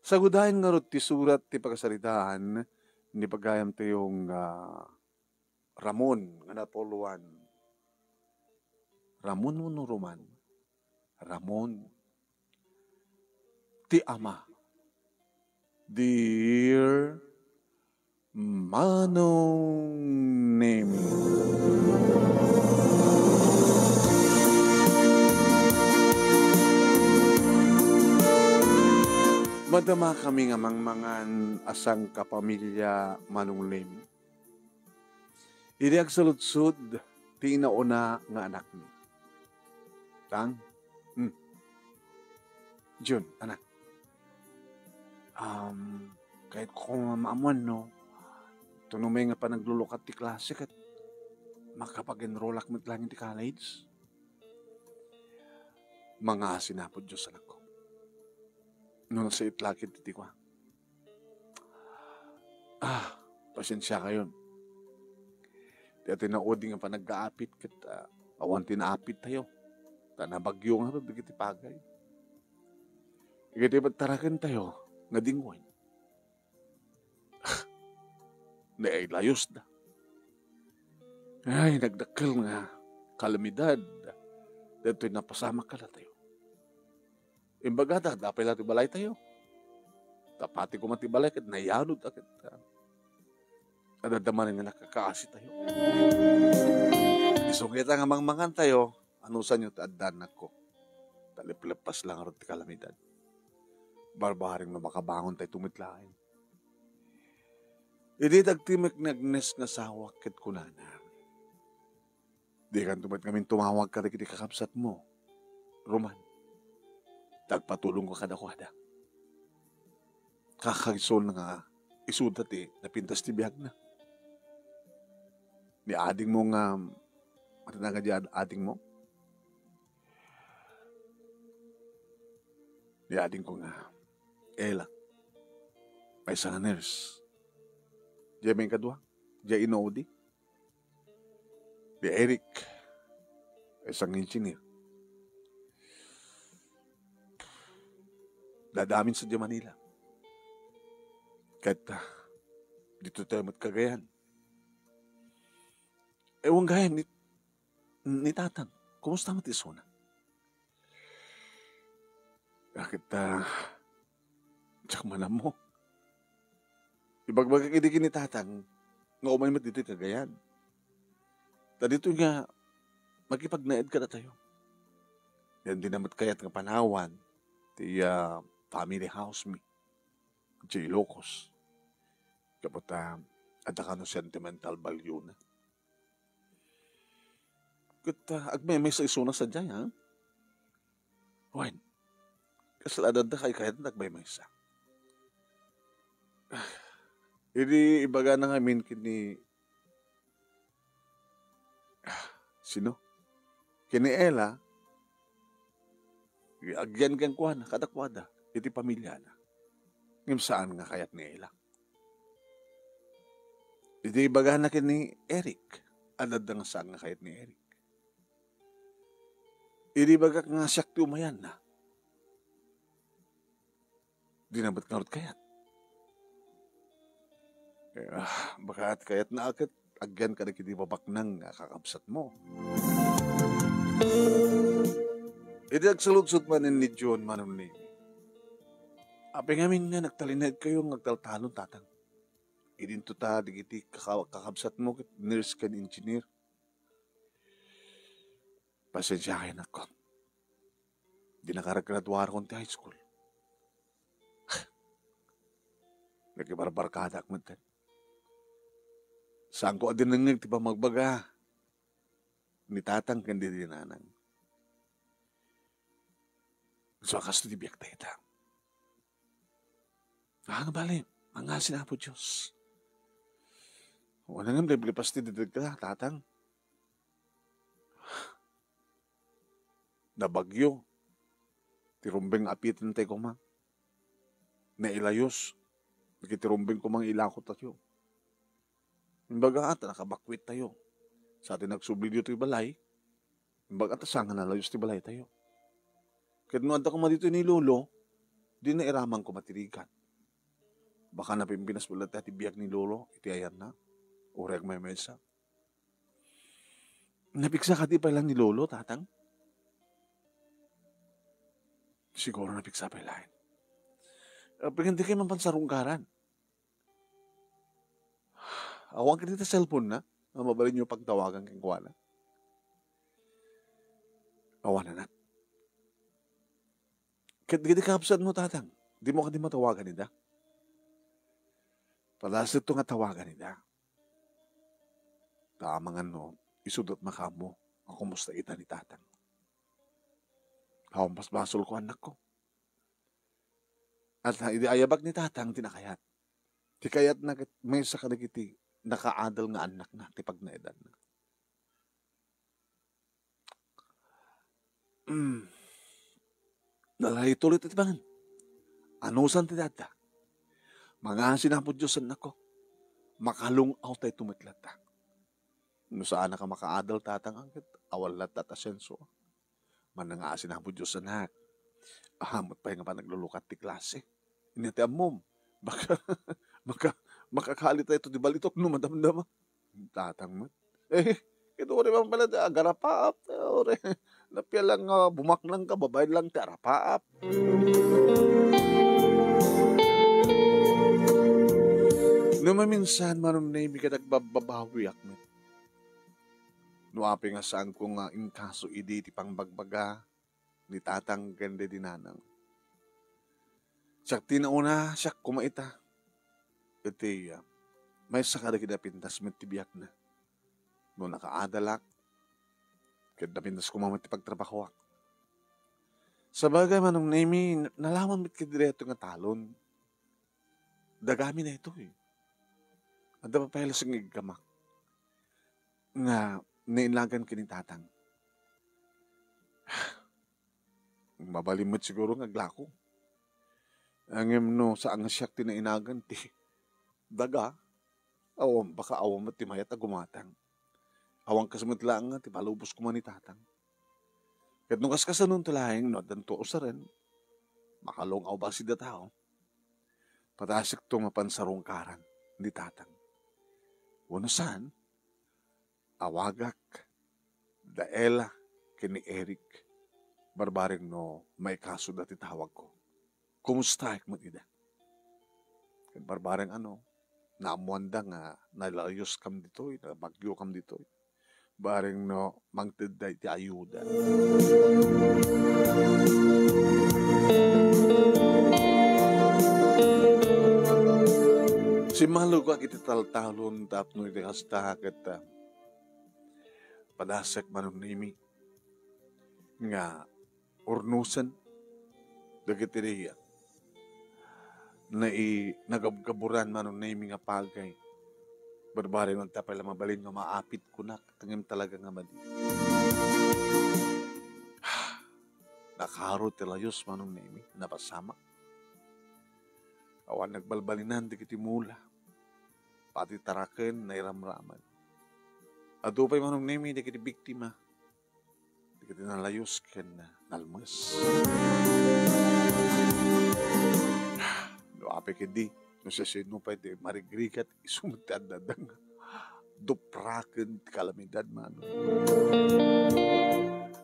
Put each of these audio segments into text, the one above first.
Sagudahin nga rot ti surat ti pagkasaritaan, ni pagayam tayong Ramon, nga napoluan. Ramon mo no Roman. Ramon. Ti ama. Dear Manong Nemi. Madama kami nga mangmangan asang kapamilya Manong Nemi. Idi agsaludsud ti inauna nga anak ni. Tang? Jun, anak. Kahit kung maamuan, no, tunumay nga pa naglulukat ti klase kat makapag-enroll ak lang ti college. Mga sinapod Diyos anak ko. Nung sa itlakid ti ko. Pasensya kayo. Di atin na oding nga pa nag-aapit kat awan tinaapit tayo. Tanabagyo nga rin, digiti pagay. Ikati tarakan tayo, nga dingwan. Na ay layos na. Ay, nagdakal nga kalamidad. Dito'y napasama ka na tayo. Imbagada, dapay lang tibalay tayo. Tapati ko matibalay kat nayanod agad. Adadamanin nga nakakaasi tayo. Isungit ang amang-mangan tayo, ano sa nyo taaddanak ko? Talip-lepas lang rin ti kalamidad. Barbaring na makabangon tayo tumitlain. Idi dagtimik nagnes nga sawak ket kunana. Di kan tumat kami tumawag ka dagiti kakabsat mo. Roman. Tagpatulong ko kada-kada. Kakagisol na nga isudat napintas ti biyag na. Ni ading mo nga ano na nga di ading mo? Ni ading ko nga Ella. May isang nurse. Diya may kadwa. Diya inoodi. Di Eric. Isang engineer. Dadamin sa Diya Manila. Kahit dito tayo matkagayan. Ewan gaya ni tatang. Kumusta mo tisuna? Bakit tsak manam mo? Ibagbagak idiki ni tatang nga umay mat dito kagayan. Ta dito nga magkipagnaed ka na tayo. Yan din namat kayat nga panawan ti family house mi. Di Ilocos. Kapot ada ka no sentimental value na. Kat agmay sa isuna sa dyan, ha? Wen, kasaladad na kayat na agmay sa. Hindi ibaga na nga kini sino? Kini Ella, agyan kang kuha na, kadakwada, iti pamilya na. Ngim saan nga kayat ni Ella? Hindi ibaga na kini Eric, alad na nga saan nga kayat ni Eric. Hindi ibaga nga siyak ti umayan na. Di na ba't nga kayat? Baka at kayat na agad, agyan ka na kiti babaknang kakabsat mo. Iti agsaludsot manin ni John Manong Nemi. Apay ngamin nga nagtalinad kayo nagtaltalon tatang. Idinto ta digiti kakabsat mo nurse kan engineer. Pasensya kayo na ko. Di nakaragraduar ko ti high school. Nagkibarbarkada ak man. Saan ko adin nangig ti pa magbaga. Ni tatang kandi dinanang. So akas ti biyak tayo ta. Nga bali, mga sinapo Diyos. Wala nga, lipas ti didig ka, tatang. Nabagyo. Tirumbeng apitin tayo kumang. Nailayos. Nagitirumbeng kumang ilakot tayo. Imbaga ata, nakabakwit tayo. Sa atin nagsubli dito yung balay. Imbaga ata, saan nga nalayos ti balay tayo. Kahit nung ata kuma dito ni Lolo, di na iramang ko matirikan. Baka napimpinas ulit at ibiyag ni Lolo, iti ayan na. Ureg may mesa. Napiksa ka di pa lang ni Lolo, tatang? Siguro napiksa pa lang. Pero hindi kayo mapansarungkaran. Awang ka dito cellphone na, mabalin niyo pagtawagan kang kuwana. Awan na. Kaya kapsat mo, tatang. Di mo ka di matawagan nila. Palasit ito nga tawagan nila. Tamang isudot makamo. Ang kumusta ita ni tatang. Hawang basbasol ko anak ko. At ayabag ni tatang tinakayat. Ti kayat na may sa kanagiti nakaadal nga anak na ti pag naedan na. Nalay tuloy iti bangan. Anusan ti data? Mga sinapod Diyosan ako. Makalungaw tayo tumitlata. No saan ka makaadal tatang angkit, awal lat tatasenso. Manang sinapod Diyosan na. Ahamot pa yung pa naglulukat ti klase. Inatiam mo, makakalit tayo ito di balitok no madamdama. Tatang mo. Ito rin man pala, agarapaap. Napya lang bumaknang ka, babayad lang ti arapaap. No maminsan manong na imi ka nagbababawi akmet. No api nga saan ko nga inkaso idi ti pangbagbaga ni tatang ganda dinanang. Siyak tinauna, siyak kumaita. Iti may sakada kita pintas met tibiyak na. No nakaadalak, kada pintas kumamat ti pagtrabaho. Sabagay manong na imi, nalaman mit kadireto nga talon. Dagami na ito eh. Ada pa pala sa ngiggamak. Nga, nainlagan kining tatang. Mabalimot siguro nga glako. Ang no, sa ang siyak tinainagan, ti daga. Awang, baka awang matimayat na gumatang. Awang kasamit lang nga, ti palubos ko man ni tatang. Kat nung kaskasan nun talaing, no, danto sa rin, makalong aw ba si datao. Patasik to mapansarong karan, ni tatang. Wano saan? Awagak, daela, kini Eric, barbaring no, may kaso dati tawag ko. Kumusta mo ida? Barbaring naamuanda nga, nalayos kam dito, nabagyo kam dito. Baring no, mangtiday ti ayuda. Si malugo iti taltalon tapno iti kasta ket padasek manong nimi nga urnusan dagiti riya na nagabgaburan manong nimi nga pagay barbari ng tapay lang mabalin nga maapit ko na kangim talaga nga madi. Nakaharo ti layos manong nimi napasama. Awan nagbalbalinan di kiti mula. Pati taraken na iramraman. Ado pa'y manong nemi di kiti biktima. Di kiti nalayos ken nalmas. No ape kedi. No sa sino pa di marigrigat isumutad na dang. Dupraken ti kalamidad manong.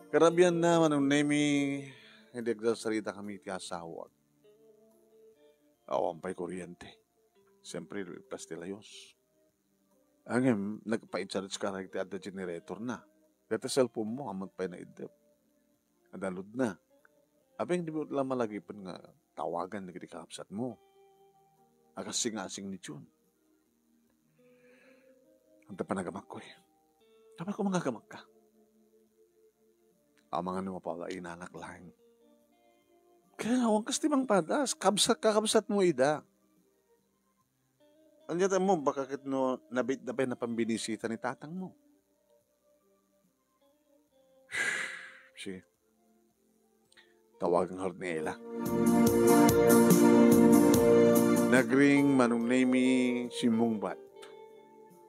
Karabian na manong nemi hindi agdasarita kami ti asawag. Awang pa'y kuryente. Siyempre, pastilayos. Angem, nagpa-i-charge ka na at generator na. Kata cellphone mo, amot pa'y na-idep. Adalod na. Abang di mo lang malagipan nga tawagan na kitikapsat mo. Akasing-asing ni June. Ang tapanagamak ko eh. Dapat ko magagamak ka. Ang mga numapala inanak lang. Kaya awang kastimang padas, kakabsat mo ida. Andiyan mo, baka kit no, nabit na pa na pambinisita ni tatang mo. Sige. Tawagang Hornela. Nagring manong nemi si Mungbat.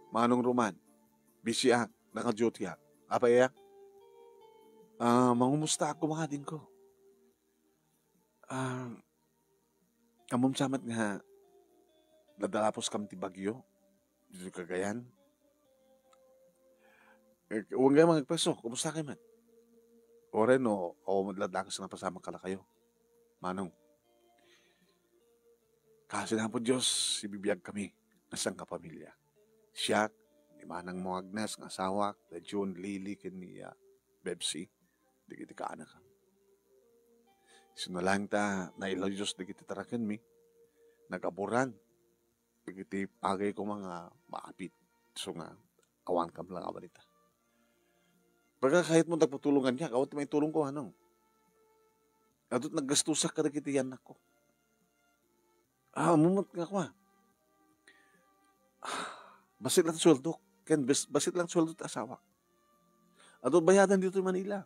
Manong Roman. Bisiak, naka-duty ak. Apa ya? Mangumusta ako mga din ko. Kamom samat nga nadalapos kam ti bagyo dito Cagayan. Huwag nga mga peso, kumusta kayo man? Oren o madladakas na pasama kala kayo. Manong, kasi na po Diyos, ibibiyag kami nasang kapamilya. Siya, ni Manang mo Agnes, ng asawa, na June, Lily, kini Bebsi, di kiti kaanak ka. Sinalang ta, na ilaw Diyos, di kiti tarakan mi, nagaburan, di kiti pagay ko mga maapit. So nga, awan kam lang abalita. Pagka kahit mo nagpatulungan niya, kawat may tulong ko, anong? At naggastusak ka na kiti yan ako. Mumot nga ko basit lang sweldo. Basit lang sweldo ta asawa. At bayadan dito sa Manila.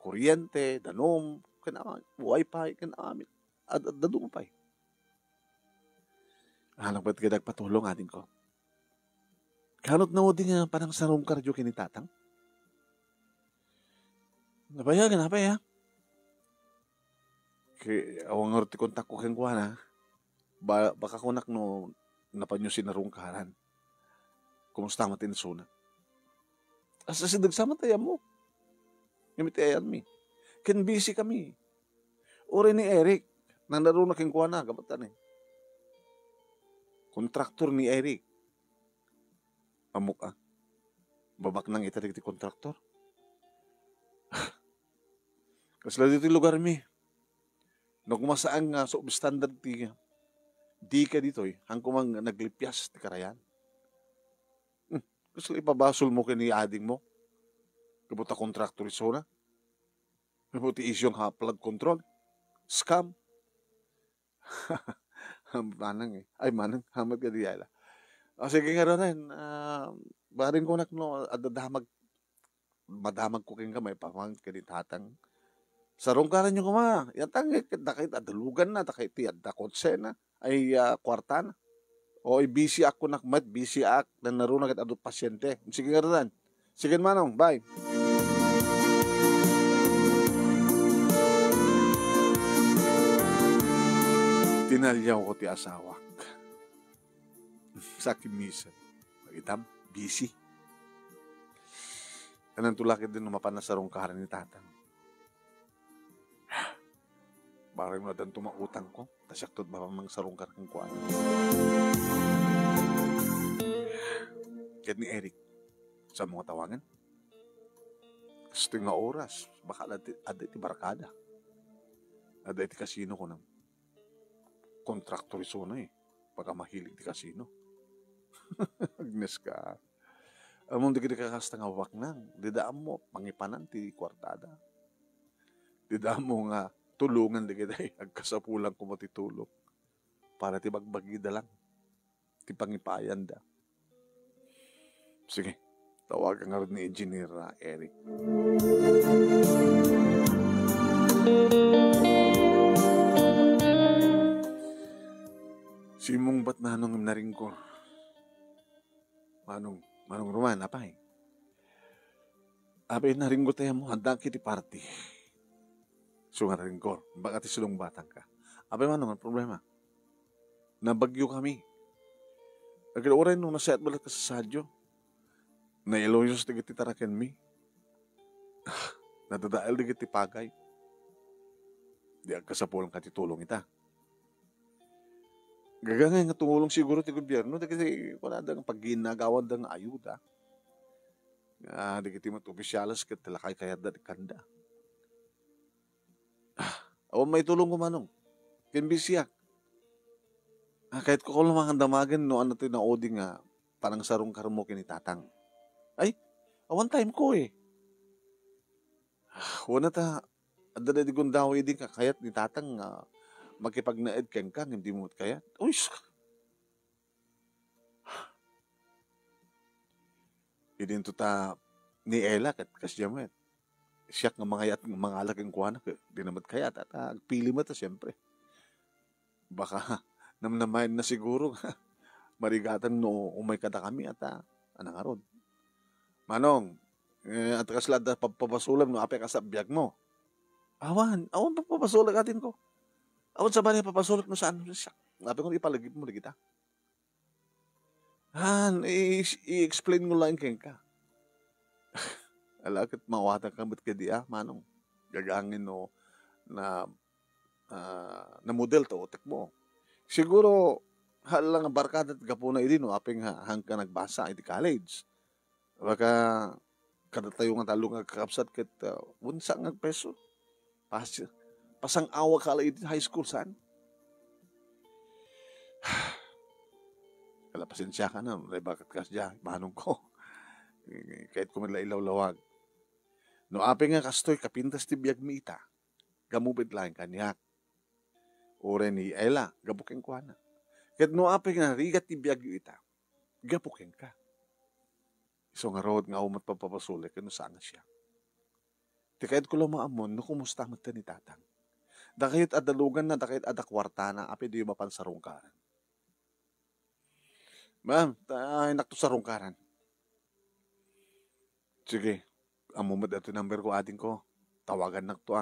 Kuryente, danom, wifi, kanamit. At dadong pa. Hanap ba't ka nagpatulong atin ko? Kanot na mo din nga parang sarong karyo kinitatang? Nabayagan na pa ya. Kaya awang orti kontak ko kang kuha na. Baka kunak no napanyo sinarong karan. Kumusta mo tinsuna? Asa si dagsama tayo mo. Ngamit ayan mi. Ken busy kami. Ore ni Eric. Nang naroon na kang kuha na. Gabatan eh. Kontraktor ni Eric. Amok babak nang itarik ti kontraktor. Kasla dito lugar mi. No kumasaan nga substandard ti di ka dito hang kumang naglipyas ti karayan. Gusto ipabasol mo kini ading mo. Kabuta kontraktor iso na. Kabuti isyong flood control. Scam. Manang eh. Ay manang. Hamad ka diyala. Sige nga rin. Baring ko no madamag ko king kamay. Pamang kanitatang. Sarong karan nyo kuma. Yatang dakit adalugan na. Dakit da kotse na. Ay kwarta na. O busy ako nakmat. Busy ak. Na naroon agad adot pasyente. Sige nga rin. Sige manong. Bye. Tinalyaw ko ti asawak. Sa kimisan. Magitam. Busy. Kanang tulakid din mapanasarong karan ni tatang. Barang na dan tumautang ko. Tasyak tot ba mang sarong karang kuan. Kaya ni Eric. Sa mga tawangan. Gusto nga oras. Baka ada iti barkada. Ada iti kasino ko ng kontraktor iso na eh. Baka mahilig ti kasino. Agnes ka. Among di ka kasta nga wak nang. Didaan mo. Pangipanan ti kwartada. Didaan mo nga tulungan di kita agkasapulang ko matitulog para ti bagbagida lang ti pangipayan da. Sige, tawagan nga rin ni Engineer Eric. Simong ba't na anong naringkor? Manong Roman, apay? Apay naringkor tayo mo, handang kiti party. So nga rin ko, baka ti sulong batang ka. Abay man naman, problema. Nabagyo kami. Agad oray nung naset balat ka sa sadyo. Nailoyos na kiti tarakan mi. Nadadaal na kiti pagay. Di agkasapulang katitulong ita. Gagangay nga tumulong siguro ti gobyerno. Di kasi wala dang pagginagawan dang ayuda. Di kiti matobisyalas kat talakay kaya da di kanda. Awan may tulong ko manong. Kimbisyak. Kahit ko lumangan damagan no ano to na oding nga parang sarong karmo kinitatang. Ay, awan time ko eh. Wana ta adda di gundaw din ka kayat ni tatang makipagnaed kang hindi mo kayat. Uy. Idin to ta ni Ella kat kasya mo siyak nga mga alagang kuhanak, di naman kaya, agpili mo ito, siyempre. Baka, namnamayan na siguro, marigatan no, umay kada kami, at anang aron. Manong, at kaslada, papapasulam no, ape ka sa biyag mo. Awan papapasulam atin ko. Awan sa bali papasulot mo saan siya. Sabi ko, ipalagip mo na kita. Han, i-explain mo lang keng ka. Alakit mawata ka ba't ka di manong. Gagangin no na na model to utek mo. Siguro halang barkada at gapuna idi no apeng hangka nagbasa iti college. Baka kada tayo nga talo nga kakapsat ket unsa nga peso. Pasang awa kala iti high school saan. Kala pasensya ka na, bakat kas dya, manong ko. Kahit kumila ilaw-lawag. No apeng nga kastoy kapintas ti biyag mi ita. Gamubit lang kanyak. Ore ni Ella, gabukeng ko na. Ket no apeng nga rigat ti biyag yu ita. Gabukeng ka. So nga road nga umat papapasulik, ano saan siya. Ti kahit ko lang maamon, no kumusta mat ni tatang. Da kahit adalugan na, da kahit adakwarta na, api di mapan sarungkaran. Ma'am, nakto sarungkaran. Sige, amumad ato number ko ating ko. Tawagan na to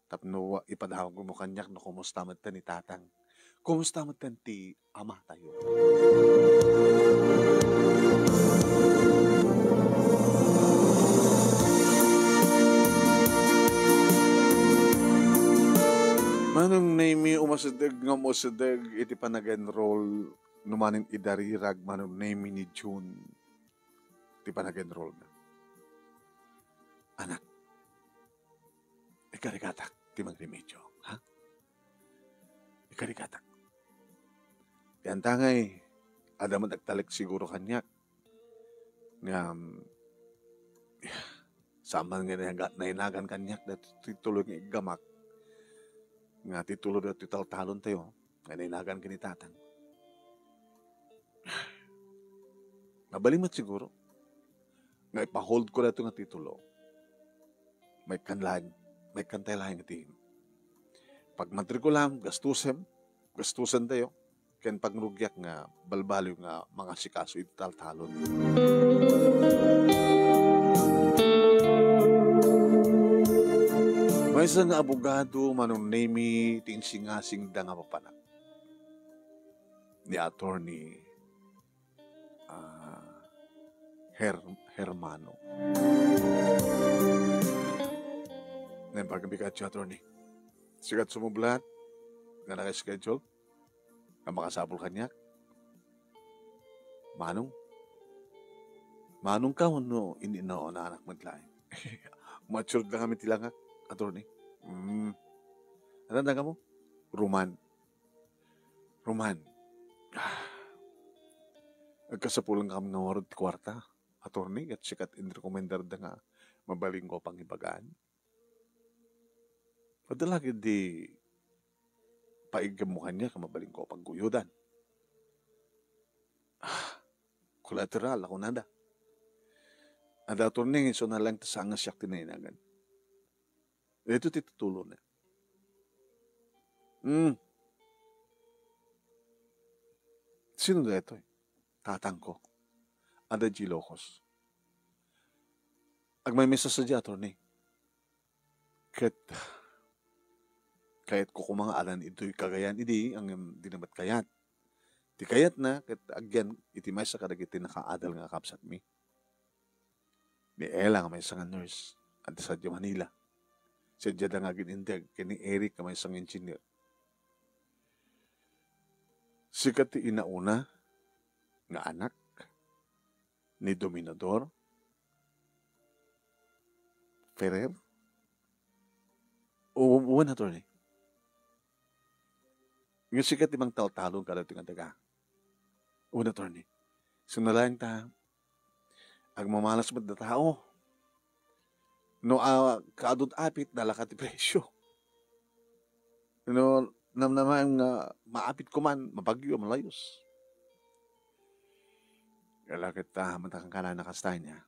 Tapno ipadawag mo kanyak no kumusta mat ni tatang. Kumusta mat ti ama tayo. Manong name umasadeg nga mosadeg iti panag-enroll numanin idarirag manong name ni June iti panag-enroll na. Anak, ikarikatak ti magremedyo, ha? Ikarikatak. Yan tangay, adaman agtalik siguro kanyak nga saman nga nainagan kanyak na tituloy nga igamak nga titulo na titaltalon tayo nga nainagan kinitatang. Nabalimat siguro nga ipahold ko na ito nga titulo. May kantay lang iti. Pag matrikulam, gastusan tayo. Ken pagrugyak nga balbalyo nga mga sikaso iti taltalon. May isa nga abogado manong name tinsingasing da nga papanak. Ni attorney Hermano. Ngayon pagkabigat siya attorney. Sigat sumublat nga naka-schedule nga makasabol kanyak. Manong ka no inino na anak maglain. Matured lang kami tilangak, attorney. Ano na mo? Roman. Nagkasapulang kami nga warod kwarta, attorney, at sikat in-recommendar da nga mabaling ko pang ibagaan. Padalagi di paigamuhan niya ka mabaling ko pang guyudan. Collateral ako nada. Ada attorney, so na lang tasangas siya tinainagan. Ito titutulo na. Sino na ito? Tatang ko. Ada Gilocos. Agmay mesa sa diya, attorney. Kahit ko kumanga alan ito'y kagayan, idi ang dinamat kayat. Di kayat na, kahit agyan, iti may sa kadagiti nakaadal nga kapsat mi. Ni Ella nga may isang nurse, at sa Manila. Sa diya nga ginindag, kini Eric nga may isang engineer. Sikat ti inauna, nga anak, ni Dominador, Ferrer, uwan attorney. Yung sikat ibang talong kada ito nga daga. Uwan attorney. Sunalang ta, agmamalas mo na tao. No, kaadod apit, nalakat presyo. No, namnaman nga maapit ko man, mabagyo, malayos. Kalakit matakang ka na nakastay niya.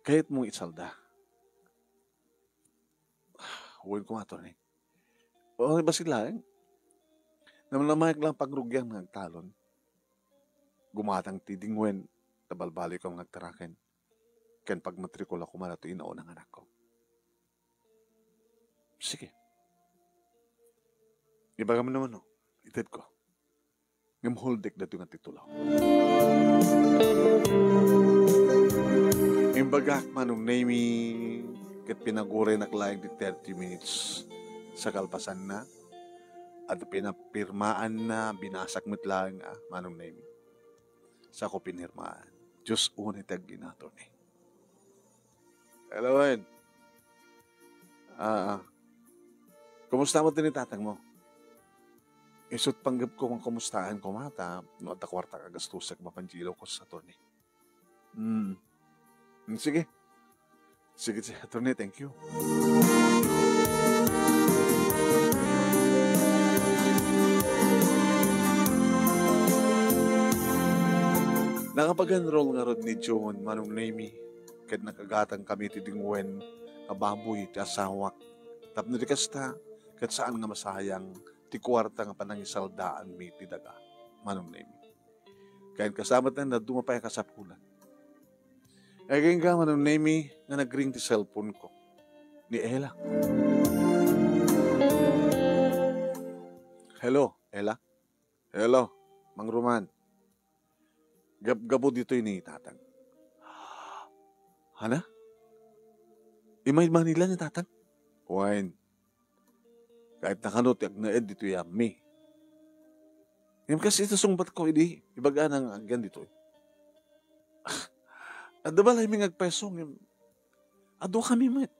Kahit mong isalda. Huwag ko nga ito eh. O, ba sila eh? Namlamahik lang pagrugyang nagtalon. Gumatang tidingwen, tabalbali ko ang nagtarakin. Ken pag matrikula ko man ito inaon ang anak ko. Sige. Ibaga mo naman, no? Itid ko. Ngam holdek na ito nga titulaw. Imbagak manong nami kat pinagure na klaing di 30 minutes sa kalpasan na at pinapirmaan na binasak mo't lang manong nami. Sa ko pinirmaan. Diyos unit ang ginato ni. Hello, Ed. Kumusta mo tinitatang mo? Isot panggap ko kung kumustahan ko mata, no at kwarta kagastusak mapanjilaw ko sa attorney. Sige. Sige si attorney, thank you. Nakapag-enroll nga ron ni John, manong nami, kahit nakagatang kami tidingwen, kababoy, kasawak, tapno di kasta, kahit saan nga masayang, ti kwarta nga panangisaldaan mi ti daga manong nami. Kaya kasama na dumapay kasapulan. Kaya nga manong nami nga nagring ti cellphone ko ni Ella. Hello, Ella. Hello, Mang Roman. Gabo dito ni tatang. Hana? Imay Manila ni tatang? Wine. Kahit nakanot, na ed dito yami. Yung kasi ito sungbat ko, hindi. Ibaga ng agyan dito. At diba lang yung nagpesong. Ado kami met.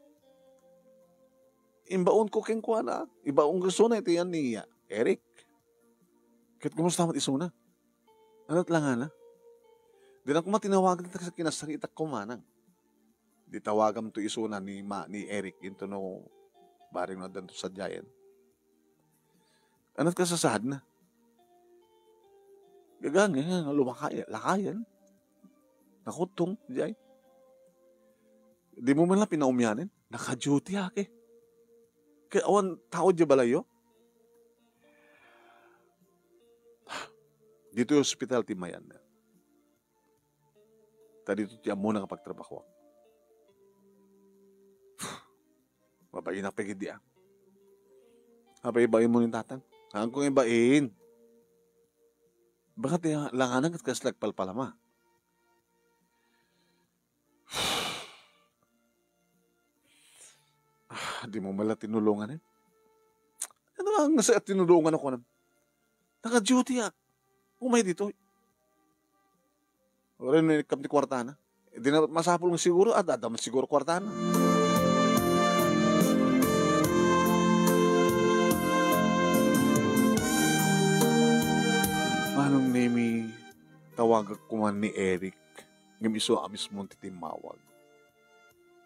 Imbaon ko keng kwa na. Ibaon gusto na ito yan ni Eric. Kahit kumusta mat isuna. Ano't lang na. Di na ko matinawagan na sa kinasaritak ko manang. Di tawagam to isuna ni Eric into no baring na danto sa Giant. Ano't kasasad na? Gagang, lakayan. Nakutong, Jay. Di mo man lang pinaumyanin. Naka-duty ake. Kaya awan, tao dya balayo? Dito yung hospital timayan na. Dito tiya muna kapagtrabaho. Mabayin na pagid diya. Ibain mo ni tatang. Hanggang kong ibain. Bakit langanan at kaslag palpalama? Di mo mala tinulungan eh. Ano nga nga sa tinulungan ako na? Naka-duty umay dito. O rin kami ni kwartana. Di na masapol ng siguro at adaman siguro kwartana. Anong name tawag ko man ni Eric ng iso amis mong titimawag.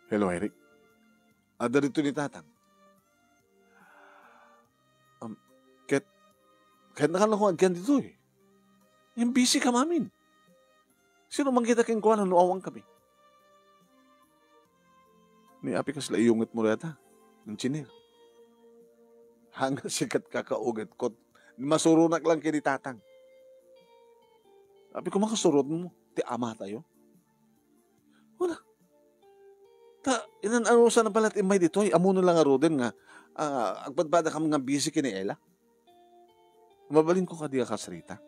Hello, Eric. Ada rito ni tatang. Kahit nakala ko agyan dito eh. Yung busy ka mamin. Sino man kita keng kuha na nuawang kami? Ni api kas layungit mo rata. Ng chinil. Hanggang sikat kakaugat ko. Masurunak lang kini tatang. Sabi ko, makasurod mo. Ti ama tayo. Wala. Inananusan na pala imay dito. Amo na lang arodin nga. Agpadbada kami nga busy kini Ella. Mabalin ko ka diya kasrita.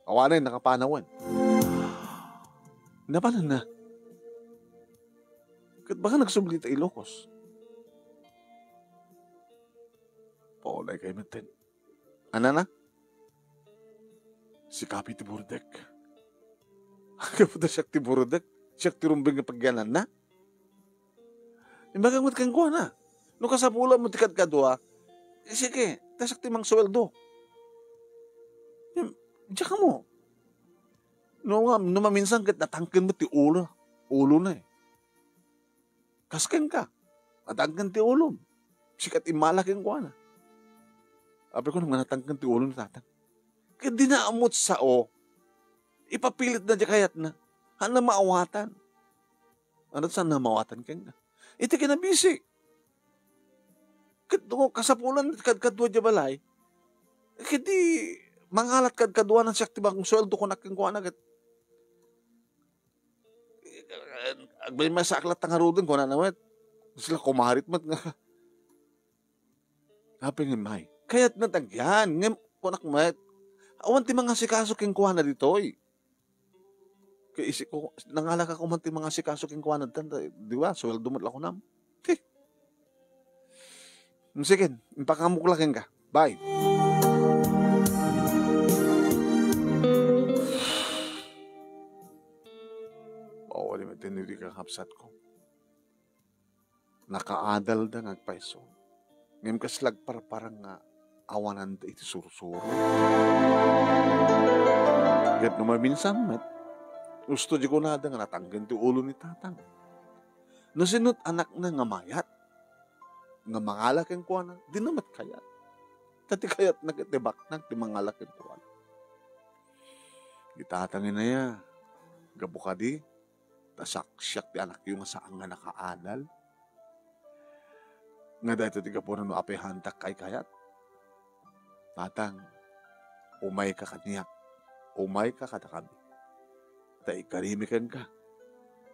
Awanan, nakapanawan. Napanan na. Baka nagsublita Ilocos. Paulay kayo matin. Ano na? Si Kapi Tiburdek. Kaputa siya Tiburdek. Siya tirumbing nga pagyanan na. Imbagang matkang ko na. No kasapula mo tikad kadwa. Sige, tasak timang sweldo. Diyan ka mo. No maminsan kat natangkin mo ti ulo. Ulo na eh. Kasken ka. Natangkin ti ulo. Sikat imalaking ko na. Sabi ko nung natangkin ti ulo na tatang. Kaya dinaamot sa ipapilit na diya kayat na. Hana maawatan. Ano saan na maawatan ka nga? Iti ka na busy. Kasapulan kadwa diya balay. Kadi mangalat kadwa ng siyak tibang sweldo ko naking kuha na. Agbay masaklat ang harudin ko na nawet. Sila kumarit mat nga. Happy ni May. Kaya't natagyan. Ngem, kunak may. Awan ti mga sikaso king kuha na ditoy. Kaya isip ko, nangalaka ko man ti mga sikaso king kuha na dito. Di ba? Sweldo mo lang ko nam. Okay. Sige, impakamuklakin ka. Bye. Oo, di ba tinili ka kapsat ko. Nakaadal da nagpaiso. Ngayon kaslag parang nga awanan da iti surusuro. Gat naman minsan, met, gusto di ko na da nga natanggan ti ulo ni tatang. Nasinot anak na nga mayat. Nga mangalak yung kuha na, di namat kayat. Tati kayat nagtibak na, di mangalak yung kuha na. Itatangin na ya, gabo ka di, tasak-syak di anak yung saan nga nakaadal. Nga dahil ito tiga po na no apay hantak kay kayat. Tatang, umay ka kaniyak, umay ka katakami. Ta ikarimikan ka,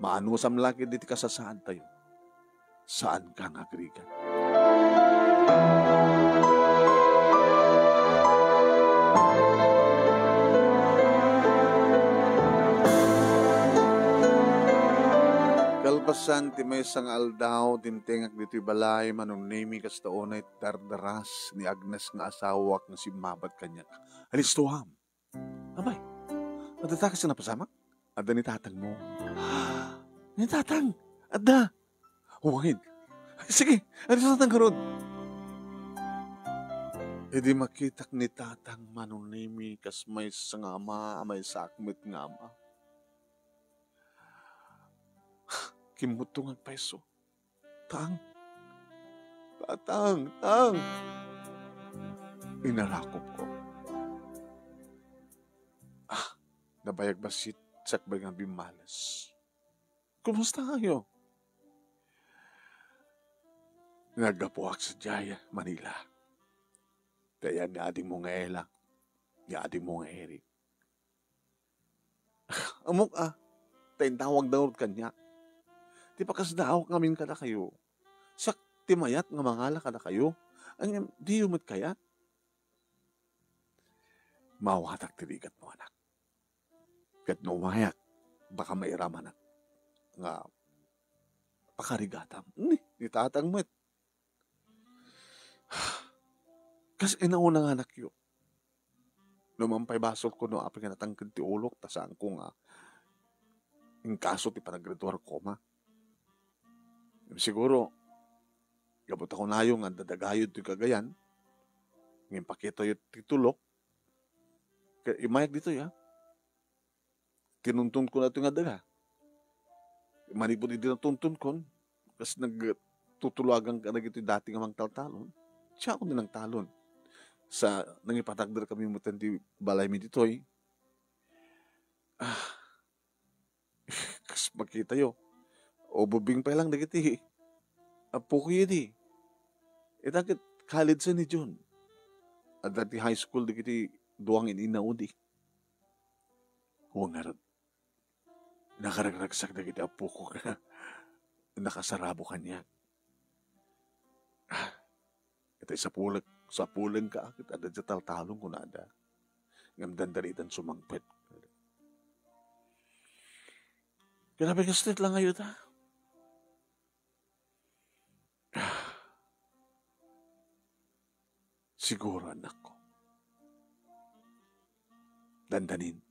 maanusam lagi diti ka sa saan tayo. Saan ka nga agrigan? Kalpasan ti may sang aldaw, tintingak dito'y balay, manunimi kas taonay dardaras ni Agnes nga asawak nga si Mabat kanya. Alistuham. Abay, natatakas na pasamak? Adda ni tatang mo. Ni tatang, adda. Huwagin. Sige, ano sa tatang karon? E di makitak ni tatang manunimi kas may sang ama, may sakmit nga ama. Kimutungan peso. Tang. Tatang. Tang. Inarakop ko. Nabayag basit sakbay nga bimalas. Kumusta kayo? Nagapuak sa Jaya, Manila. Kaya ni ading mong Ela, ni ading mong Eric. Amok tayo tawag daw kanya. Di pa kasdaaw ngamin ka na kayo. Sak timayat nga mangala ka na kayo. Ang di umit kayat. Mawatak tiligat mo anak. Kat no mayak, baka mairaman na. Nga pakarigatam. Ni tatang mo. Kasi inauna nga anak yun. Numampay basol ko no api nga natangkad ti ulok. Tasaan ko nga yung kaso ti panagraduar koma. Siguro, gabot ako na yung dadagayod ti kagayan. Ngayon pakita yung titulok. Imayag dito ya. Tinuntun ko na ito nga daga. Manipod din ang tuntun ko. Kasi nagtutulagang ka na ito dati nga mang taltalon. Siya ako din ang talon. Sa nangipatagdar kami mo di balay mi ditoy. Kas makita yo. O bubing pa lang dagiti. Apo ko yun eh. Itakit college sa ni John. At dati high school dagiti duwang ininaudi. Huwag nga rin. Nakaragraksak dagiti apo ko ka. Nakasarabo kanya. Ito sa pulang ka akit. Ada dyan taltalong ko na ada. Ngamdan dalitan sumangpet. Grabe ka slit lang ngayon ta. Siguro anak ko. Dandanin.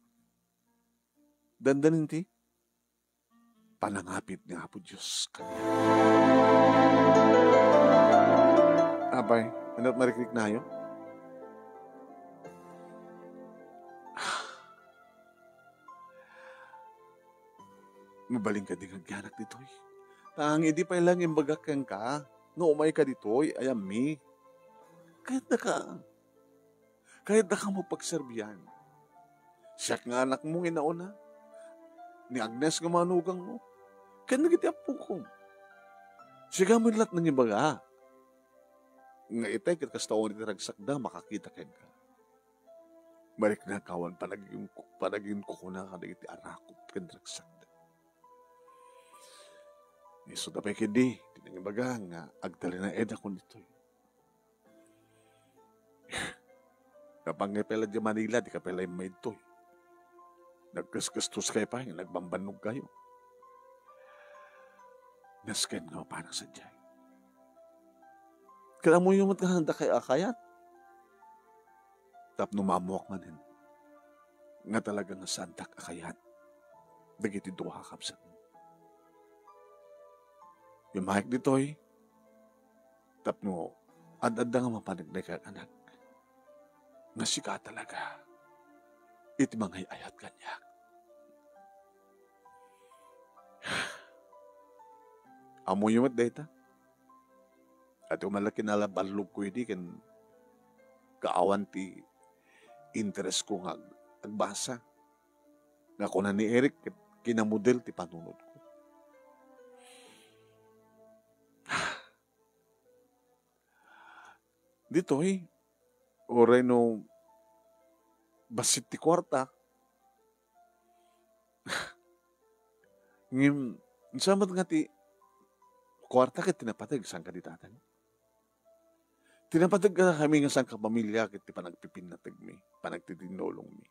Dandanin ti. Panangapit nga po Diyos kanya. Abay, ano't marikrik na yun? Mabaling ka din ang ganak dito'y. Tangi di pa lang imbagakan ka. No umay ka dito'y, ayam mi. Kahit na ka mo pagserbiyan. Siya nga anak mong inauna. Ni Agnes nga manugang mo. Kaya nagiti apo ko. Siya mo lahat ng ibaga. Nga itay kat kastaon iti ragsakda, makakita ken ka. Balik na kawan, panagin ko na ka nagiti arakot ken ragsakda. Iso da pa kindi, tinang ibaga nga agdali na eda ko nito'y. Napangipela di Manila, di ka pala yung may ito. Nagkasgastos kayo pa, nagbambanog kayo. Nasken nga parang sadyay. Kaya mo yung matahanda kay akayat. Tap numamuak man din. Nga talagang nasandak akayat. Dagiti duha kapsat mo. Yung mahik dito'y, tap mo, ad-adda nga mapanagday kang anak. Nga sika talaga. Iti mangay ayat kanya. Amo yung data. At yung malaki na balog ko hindi kan kaawan ti interest ko nga agbasa. Nga ko na ni Eric kinamodel ti panunod ko. Dito oray no basit ti kwarta. Ngim, samat nga ti kwarta ket tinapatag sang kaditatan. Tinapatag ka kami nga sang kapamilya ket ti panagpipinatag mi, panagtidinolong mi.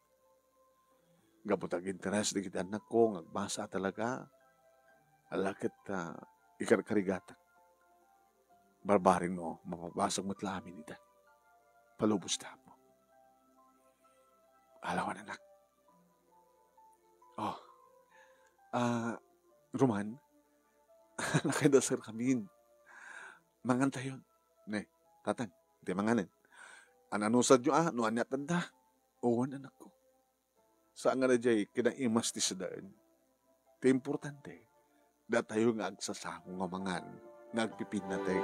Gapotag interes di kita anak ko, ngagbasa talaga. Alakit ikarkarigatak. Barbaring no, mapabasag mo't lamin ita. Palubos ta mo. Alawan anak. Oh, Roman, nakidasar kami. Mangantayon. Ne, tatang, di manganin. Ananusad nyo no anyat tanda. Owan anak ko. Saan nga na jay, kinaimas ti sadaan. Ti importante, da tayo nga agsasako nga mangan, nga agpipinatay.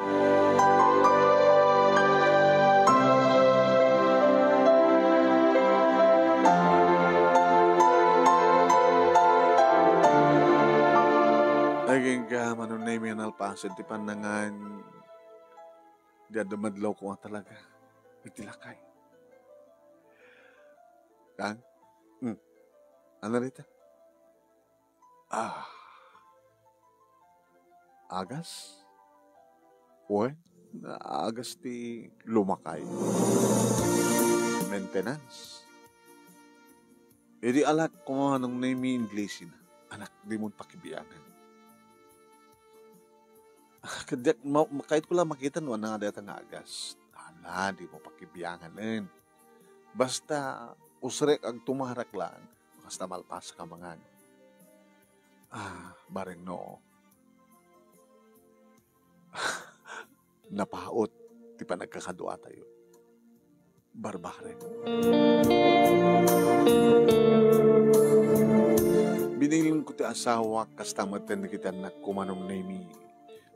Naging ka, manunay may nalpasan, ti panangan, diya dumadlaw ko nga talaga. Itilakay. Kang? Ano rita? Agas? Uy, agas ti lumakay. Maintenance. Edi alak ko anong name English na. Anak, di mo pakibiyagan. Kahit ko lang makita no, nga data nga agas. Ala, di mo pakibiyagan. Basta, usrek ang tumarak lang, basta malpas ka mangan. Bareng no. Napaot, di pa nagkakadua tayo. Barbare. Binilin ko ti asawa, kastamatan na kita na kumanong na imi.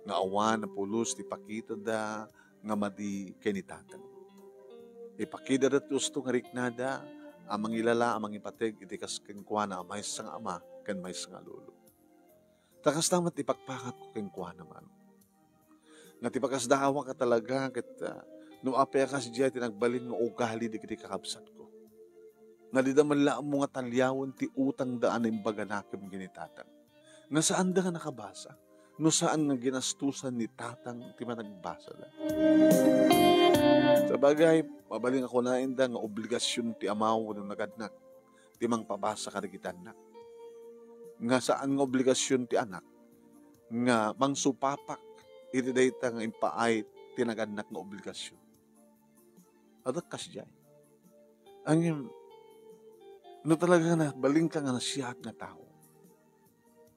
Nga awan na pulos, ti pakita da, nga madi kenitatan. Ipakita da tusto nga riknada, amang ilala, amang ipateg, iti kaskengkwana, amay sang ama, kan may sang lolo. Takas tamat ipakpakat ko kengkwana man. Nga tipakasdawa ka talaga, kat no apya ka si Jaya, tinagbalin ng ugali, di kiti kakabsat ko. Nga di da manlaan mo nga talyawon, ti utang daan ng baganakim ginitatan. Nga saan da nga nakabasa? No saan nga ginastusan ni tatang, ti managbasa da. Sa bagay, mabaling ako na inda nga obligasyon ti amaw ng nagadnak, ti mang pabasa ka kita anak. Nga saan nga obligasyon ti anak, nga mang supapak, iti dayta nga impaay tinaganak nga obligasyon. Adak kasjay. Ang no talaga na, baling ka nga nasiyat nga tao.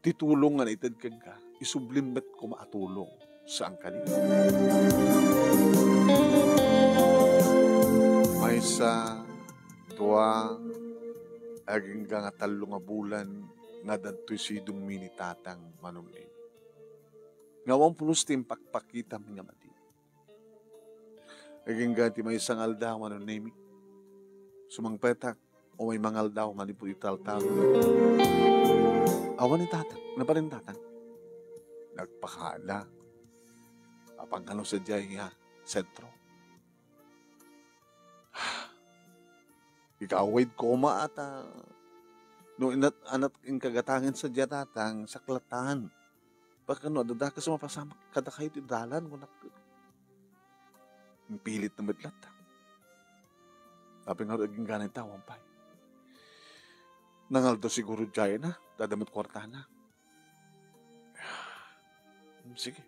Titulong nga naitad kag ka, isublim bet ko maatulong saan kanina. May sa tuwa, aging nga talo nga bulan, nga dadto'y sidong minitatang manumnin. Ngawang pulos tim pakpakita nga mati. Aging ganti may isang aldaw manunimi. Sumangpetak o may mga aldaw manipo ital-tal. Awan ni tatang, naparin tatang. Nagpakala. Apang ano sa diyay sentro. Ikawid ko maata. No anat in kagatangin sa diya tatang, saklatan. Baka no, adada ka sa mapasama, kada kayo tidalan, pilit na madlat. Apeng nga naging ganay tawang pa. Nangaldo siguro dyan na, dadamot kwarta na. Sige,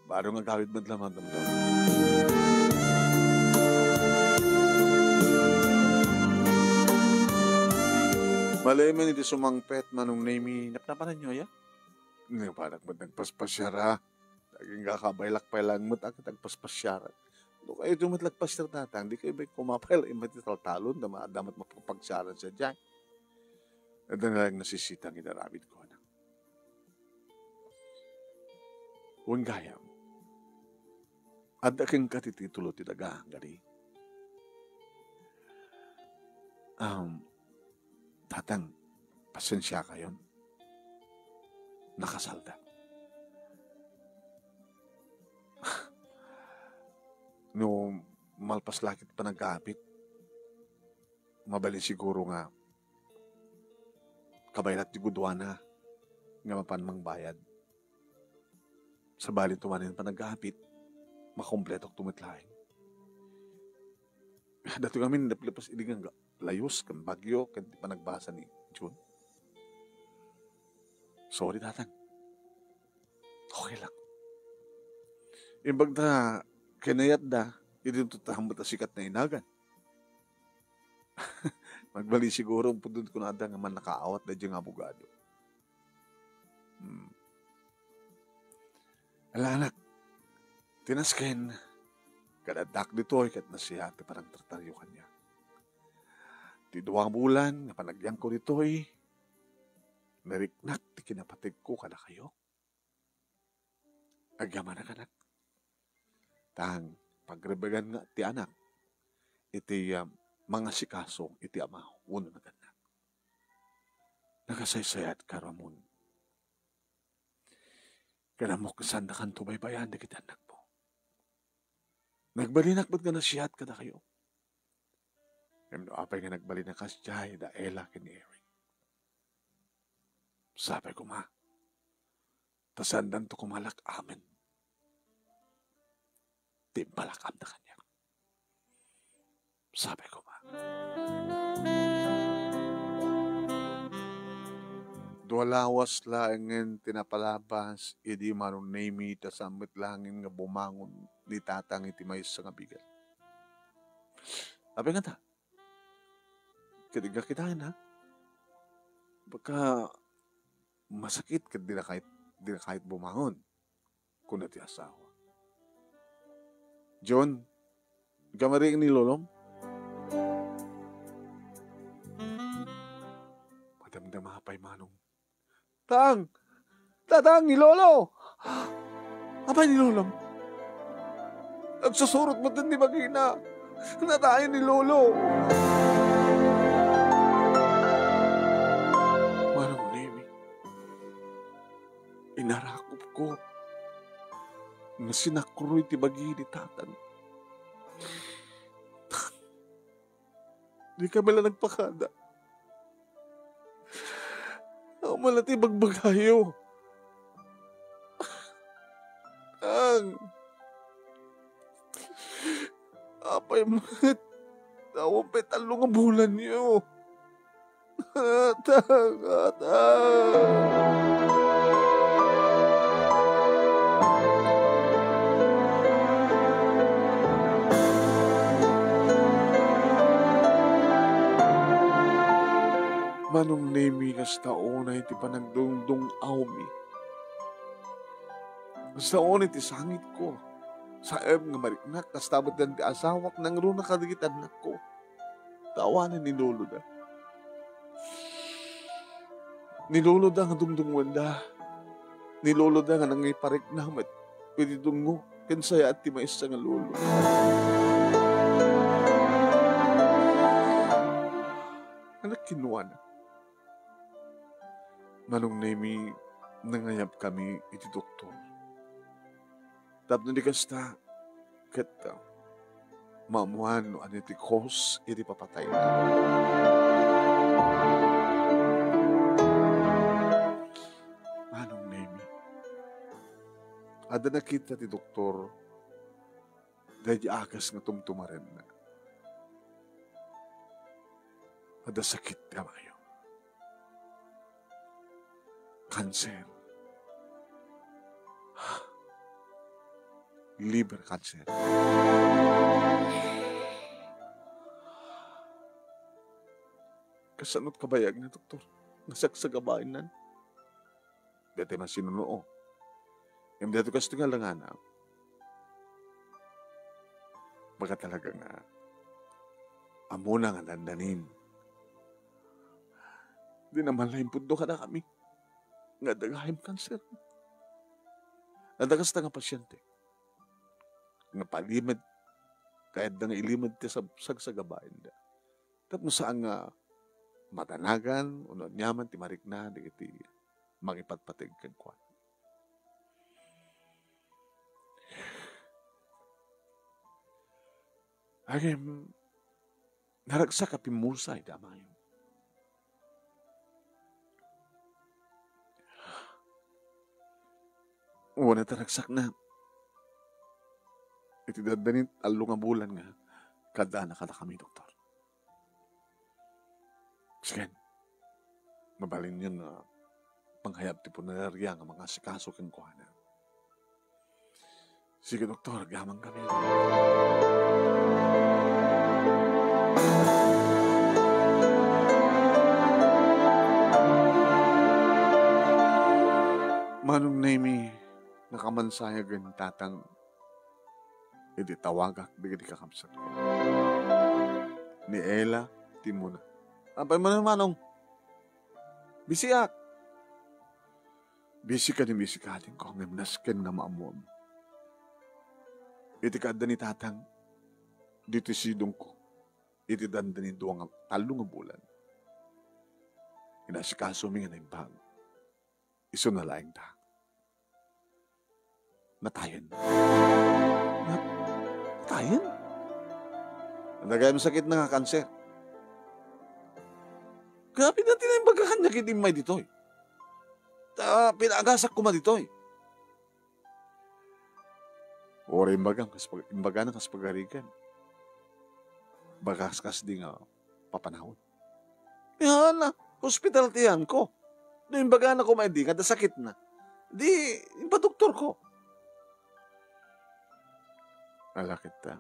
baro nga gawid madlaman damdam. Malay man iti sumangpet manong nami napnapanan nyo ya? Nga parang ba't nagpaspasyara? Laging kakabaylak-pailang mo't akit nagpaspasyara. Doon kayo dumatlagpasyar tatang, di kayo ba kumapayla imatital-talon na maadamat mapapagsaran sa dyan. At na lang nasisitang inarabid ko na. Huwag gayam. At aking katititulo tinaga gani. Tatang, pasensya ka yun. Nakasalda. No, malpas lakit pa nagkapit. Mabali siguro nga kabaylat di gudwa na nga mapanmang bayad. Sa bali tumanin pa nagkapit, makompletok tumitlaing. Dato kami naplipas iligang layos, kan bagyo, kan di pa nagbasa ni June. Sorry, tatang. Okay lang. Imbag na kinayat da, hindi tutahang mata sikat na inagan. Magbali siguro ang pudod ko na nga man nakaawat na diyang abogado. Ala anak, tinasken, kadadak dito ay kat nasiyate parang trataryo kanya. Di 2 bulan, napanagyan ko dito ay, nariknak ti kinapatig ko kada kayo. Agyaman na kanak. Tang, pagrebagan nga ti anak, iti mga sikaso, iti amaw, uno na ganak. Nakasaysayat ka, Ramon. Kanamok kasan na kanto baybayan na kita anak mo. Nagbalinak ba't ka na siyat ka na kayo? Kaya apay nga nagbalinak ka siya, da Ella kin Eric. Sabi ko ma, tasandan to kumalak amin. Timpalakam na kanya. Sabi ko ma. Dualawas laangin tinapalabas, idi marong nami tasamit langin nga bumangon ni tatang iti may sa nga bigal. Sabi nga ta, katiga kita na, baka masakit kat di na kahit bumangon kung nati asawa. John, gamari ni Lolong? Madamdam hapay manong. Tatang, ni Lolo! Apay ni Lolong? Nagsusurot mo din di magina. Natayin ni Lolo. Manong Nemi, inarakop ko na sinakroy ti bagi ni tatang. Di ka mala nagpakada. Ako malati bagbagayo. Ang apay mat tawang petalo nga bulan niyo. Atang. Manong Nemi kas taon ay ti panagdungdung awmi. Kas taon ay ti sangit ko. Saem nga mariknak, tas tabot dan ti asawak nang runa kadigitan na ko. Tawanan ni Lolo da. Ni Lolo da nga dungdung wanda. Ni Lolo da nga nangiparik namat. Pwede dungo, kansaya at ti maisa nga Lolo. Anak kinuha na. Manong Nemi, nangayap kami iti doktor. Tapos di kasta, kat maamuhan no iti cause, iti papatay na. Manong Nemi, ada nakita ti doktor, dahil agas nga tumtumaren na. Kada sakit kamayo. Cancer. Liver cancer. Kasanot kabayag na, doktor. Nasagsagabain nan. Dati man sinunoo. Yung dito kasi nga lang anak. Baka talaga nga amo na nga dandanin. Di naman lang pundo ka na kami. Nga dagahim cancer. Nadagas na nga pasyente. Nga palimad. Kahit na nga ilimad ti sa sagsagabain da. Tapos saan nga matanagan, unod nyaman, timarik na, di iti makipatpatig kag kwan. Agim, naragsak ka pimusay, damayo. Una taragsak na. Iti dadanit, alo nga bulan nga, kada na kada kami, doktor. Sige, mabalin yun na panghayap ti punarya nga mga sikaso kang kuhana. Sige, doktor, gamang kami. Manong naimi nakamansaya gan tatang iti tawagak di kakapsat ko. Ni Ella, Timuna. Apay mo na manong. Bisiak. Bisi ka ni bisi ka atin ko ng nasken na maamuam. Iti kada ni tatang dito sidong ko. Iti danda ni duwang talong nga bulan. Inasikaso mi nga na imbag. Iso na laing ta. Natayan. Natayan? Nagay mo sakit na nga kanser. Grabe natin na yung bagahan niya kinimay ditoy. Pinagasak ko ma ditoy. Ora imbaga na kaspagarigan. Bagas kas di nga papanahon. Yan na, hospital tiyan ko. No imbaga na ko may di, kada sakit na. Di, imba doktor ko. Alakit ta.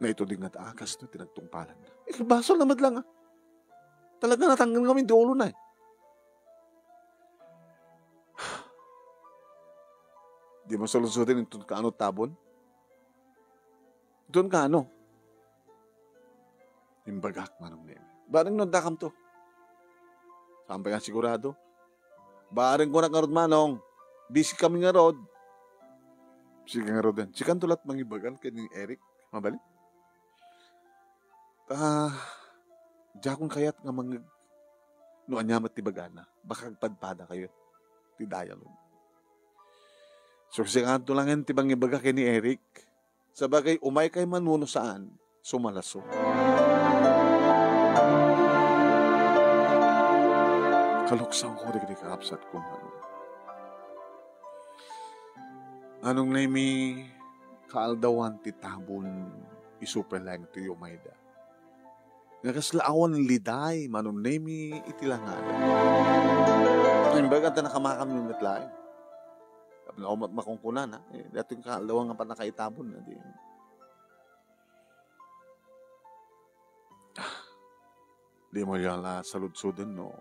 Na ito din nga taakas no, tinagtungpalan na. Basol na madlang Talaga natanggal kami di ulo na Di mo solusudin itong kaano tabon? Doon ka ano? Imbagak manong name. Barang nagdakam to. Sampay nga sigurado. Barang ko nakarod manong. Busy kami nga rod. Sige nga rod yan. Sikan tulat mangibagan kay ni Eric. Mabalik? Jakong kayat nga mga no anyamat ti bagana. Baka padpada kayo. Ti dialogue. So kasi nga ito lang yan ti mangibaga kay ni Eric. Sabagay umay kay manuno saan. Sumalaso. Kaluksaw ko di kakapsat kung ano. Anong na may kaaldawan ti tabon isuper lang ti umayda. Nakaslaawan liday manong na may itilangan. Ang baga ta nakamakam yung natlain. Kapag na umat makungkunan ha. Dito yung kaaldawan nga pa nakaitabon na di. Di mo yala salud-sudin no.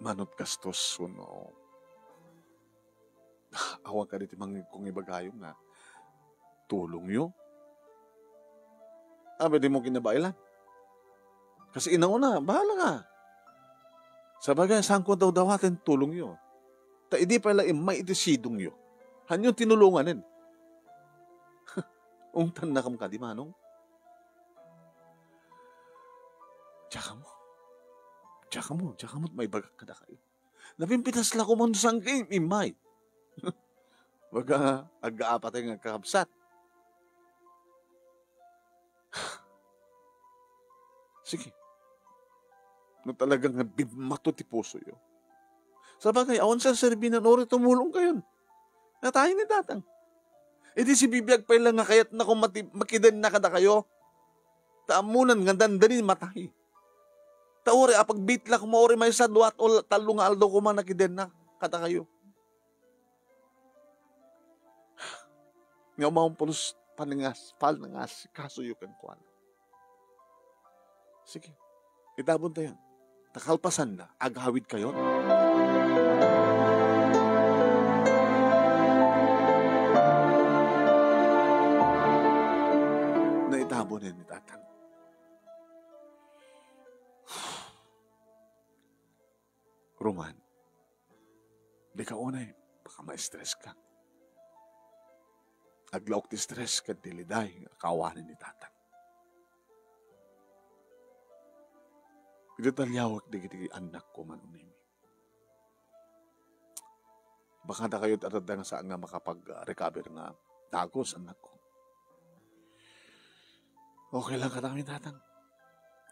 Manot gastos no. Awang ka dito kung ibagayong na tulong yun. Di mo kinabailan. Kasi inauna, bahala nga. Sabagay, saan ko daw atin tulong yun? Ta hindi pala may itisidong yun. Hanyong tinulunganin. Ungtan na kam ka, di manong? Tsaka mo, may bagak ka na kayo. Napimpitas lang ko man sang game, imay. Baga, aga-apat ay nga kakabsat. Sige. No talagang bimato ti puso yun. Sabagay, awan sa serbinan ori tumulong kayo. Natayin ni tatang. E di si bibiyag pa lang nga kayat na kung makidan na kada kayo. Taamunan nga dandanin matay. Tauri, apag bitla ko maori may sadwat o talo nga aldo ko man nakiden na. Kata kayo. Nga umaumpulus paningas, palingas, kasuyukan ko. Sige, itabon tayo. Takalpasan na, aghawid kayo. Naitabon yan ni tatang. Roman, di ka unay, baka ma-stress ka. Aglaok ti stress ka diliday, kawanin ni tatang. Pinatalyawak di anak ko man unimi. Baka na kayo't atad nga saan nga makapag-recover nga tagos anak ko. Okay lang ka namin tatang.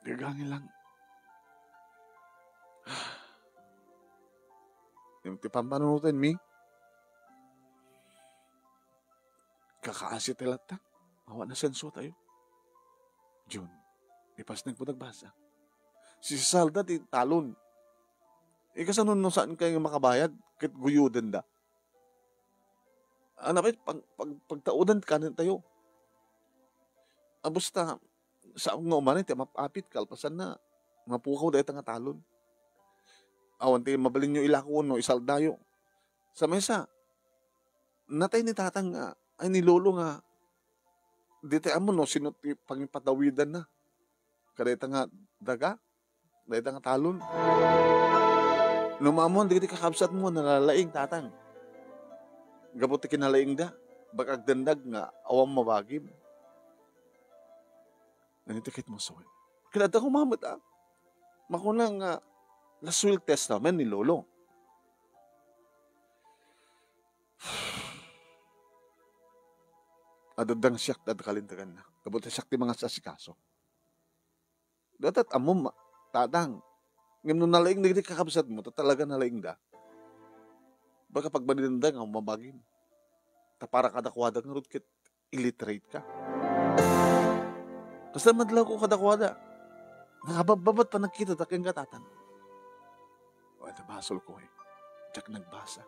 Gagangin lang. Yung tipampanunutin mi. Kakaasi tilata. Mawa na senso tayo. June, ipas nang po nagbasa. Si Salda ti talon. Ikasanon no saan kayo makabayad? Kit guyudan da. Anapit, pagtaudan ka na tayo. Basta, sa nga umanit, mapapit, kalpasan na. Mapukaw dahil nga talon. Awan tayo mabalin nyo ilako no, isaldayo. Sa mesa, natay ni tatang nga, ay ni lolo nga, dito mo no, sino pangipatawidan na. Kadeta nga daga, dahil nga talon. Numamon, di kakabsat mo, nalalaing tatang. Gabuti kinalaing da, bakag dandag nga, awang mabagim. Nanitikit mo soy. Kinata ko mamit makunang last will testament ni lolo. Adadang siyak at kalintagan na. Kabuti siyak ti mga sasikaso. Datat amom, tatang. Ngayon nung nalaing na kakabsat mo, talaga nalaing da. Baka pag maninanda nga, mabagim. Para kadakwada nga rudkit, illiterate ka. Basta madlaw ko kadakwada. Nakababat pa nagkita, taking katatan. O, nabasol ko eh. Diyak nagbasa.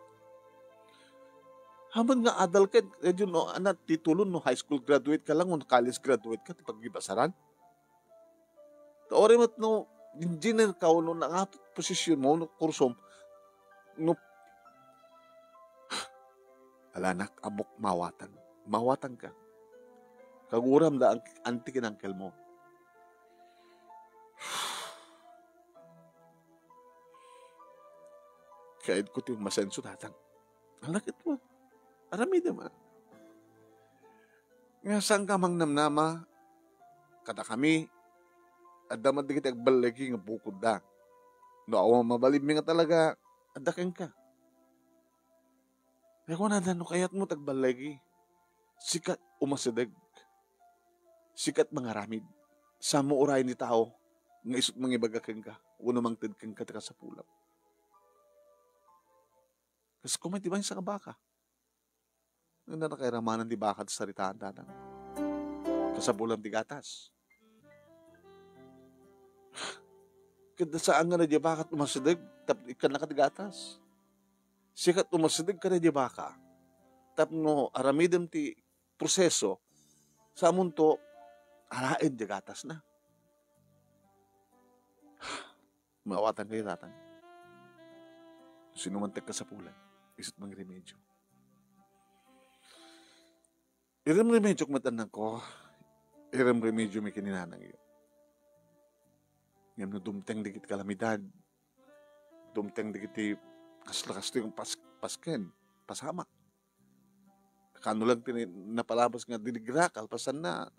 Haman nga adal ka, yun no, anak, titulon no, high school graduate ka lang, no, college graduate ka, pag-ibasaran. Taori mat no, engineer ka, no, nangatot posisyon mo, no, kursom, no, alanak, abok mawatan. Mawatan ka. Kaguram da ang antikin angkel mo. Kaid ko yung masenso tatang. Alakit mo. Arami naman. Nga saan ka mang namnama, kada kami, at damat di kita agbalagi nga bukod da. No, awang mabalib nga talaga, adakin ka. Kaya kung no, kayat mo tagbalagi, sikat umasadag. Sikat mga ramid. Sa mo uray ni tao, nga isot mga ibagakan ka, uno mang tidkan ka sa pulap. Kasi kung may tibay sa kabaka, nga na kairamanan di baka sa saritaan tatang. Kasabulang di gatas. Kada saan nga na di baka umasadag, ikan na katigatas. Sikat umasadag ka na di baka, tapno aramidem ti proseso, sa munto, alain di gatas na. Maawatan kayo tatang. Sinumantek ka sa pulan, isot mang remedyo. Iram remedyo kumatanan ko, iram remedyo may kininanang iyo. Ngayon na dumteng dikit kalamidad, dumteng dikit kaslakas yung pasken, pasama. Kano lang napalabas nga dinigra, kalpasan na,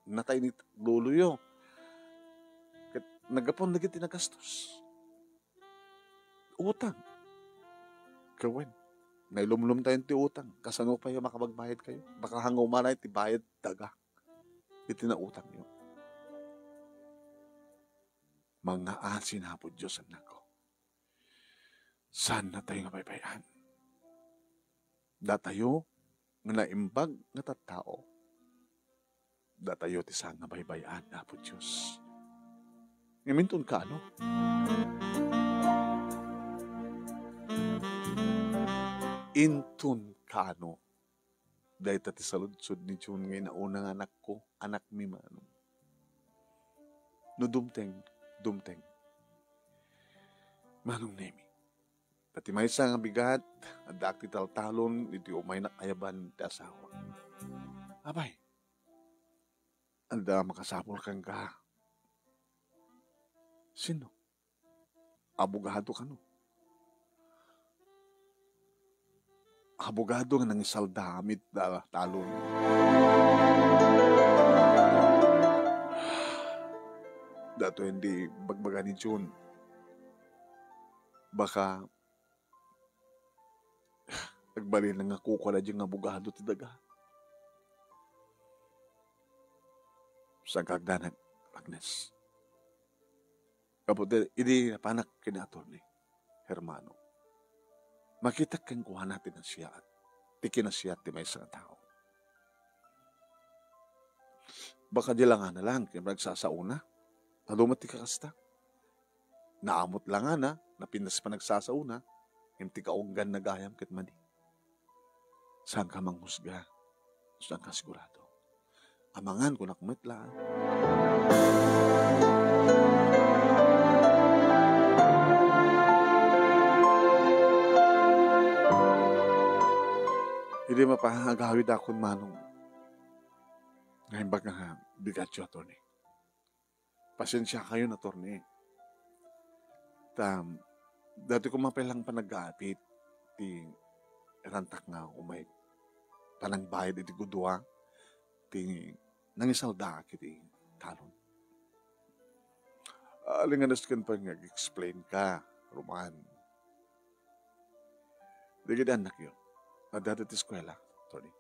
natay ni lolo yo. Nagapon lagi tinagastos. Utang. Gawin. Nailumlum tayong ti utang. Kasano pa yung makapagbayad kayo? Baka hangaw manay ti bayad daga. Iti na utang nyo. Mga asin na po Diyos anak ko. Saan na tayo nga baybayan? Datayo nga naimbag nga tattao. datayo ti nga baybayan, Apo Diyos. Ngaminton ka, ano? Intun ka, ano? Dahil tati saludsod ni June ngayon na unang anak ko, anak mi man. No dumteng. Manong nemi. Tati may isang bigat, at dakti taltalon, iti umay nakayaban ti asawa. Abay, anda makasapol kang ka. Sino? Abogado ka no? Abogado nga nang isaldamit da talon. Dato hindi bagbaga ni June. Baka nagbali lang ako ko na diyang abogado ti daga. Sa kagdanag, Agnes. Kapag hindi napanak kinator ni Hermano. Makita kang kuha natin ang siya at tikin na siya at may isang tao. Baka di lang na lang kaya nagsasauna. Talumat ti kakasta. Naamot lang na, napinas pa nagsasauna, hindi ka unggan nagayam kat mani. Saan ka manghusga? Saan ka sigurado? Amangan ko nakmatlaan. Hindi mapahagawid akong manong. Ngayon baga bigat siya, attorney. Pasensya kayo na, attorney. Dati ko mapelang panag-aapit, ti rantak nga umay panangbayad iti gudwa, ti nangisalda kiti talon. Alinganas kan pa nga explain ka, Roman. Digid anak yun. Dati ti eskwela, Tony.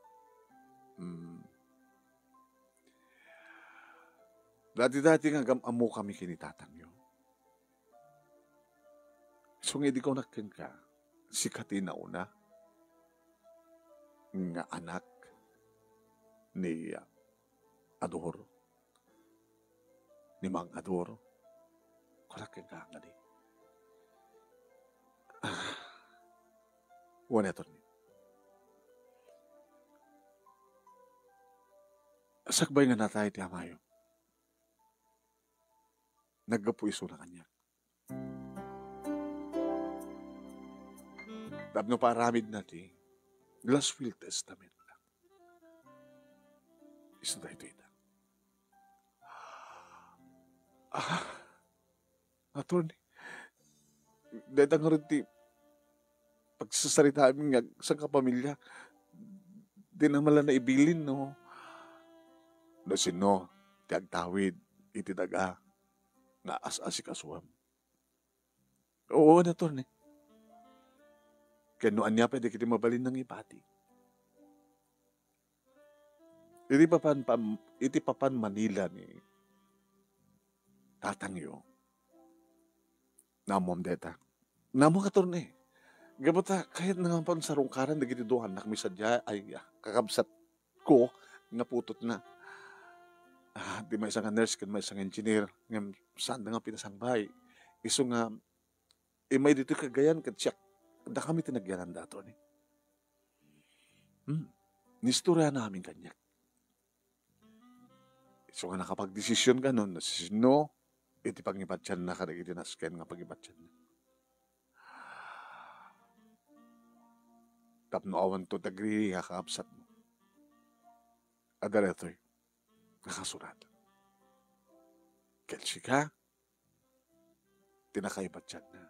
Dati nga amo kami kinitatang yun. So nga di ko nakin ka, sikatin na una, nga anak ni Adoro, ni Mang Adoro, kurakin ka nga di. Wala ito ni. Sakbay nga natay ti amayo. Naggapuiso na kanya. Tapno paramid natin, last will testament lang. Isa na ito ita. Attorney, dahil ang rin ti, pagsasarita amin nga sa kapamilya, di naman na ibilin, no? No sino, tiagtawid, itidaga, na as-asikasuam. Oo na, attorney. Kaya noan niya pwede kiti mabalin ng ipati. Iti papan Manila ni tatangyo. Namom deta. Namo katorne. Gabata kahit nangampan sa rungkaran na gitiduhan na kami sadya ay kakabsat ko nga putot na. Di may isang nurse kan may isang engineer ngam saan nga pinasangbay. Iso nga may dito kagayan kat siya da kami tinagyanan dato ni. Nistorya namin kanya. So nga nakapag-desisyon ka nun, no, iti pag-ibatyan na kada itinasken nga pag-ibatyan na. Tapno awan to tagri nga kaapsat mo. Adaletoy, nakasurat. Kelsi ka, tinakaibatyan na.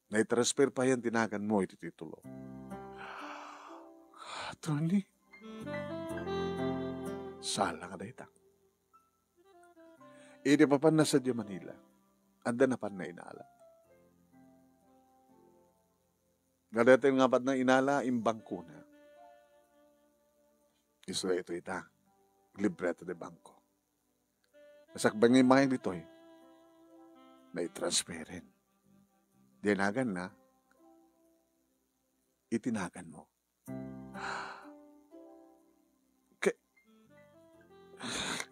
Naitransfer pa yan, tinagan mo iti titulo. Attorney, sala nga dahita. Iti papan na sa Manila, anda na pan na inala. Gadete nga pat na inala, imbangko na. Iso ito ita, libreto de bangko. Masakbang yung mga dito naitransferin. Dinagan na, itinagan mo.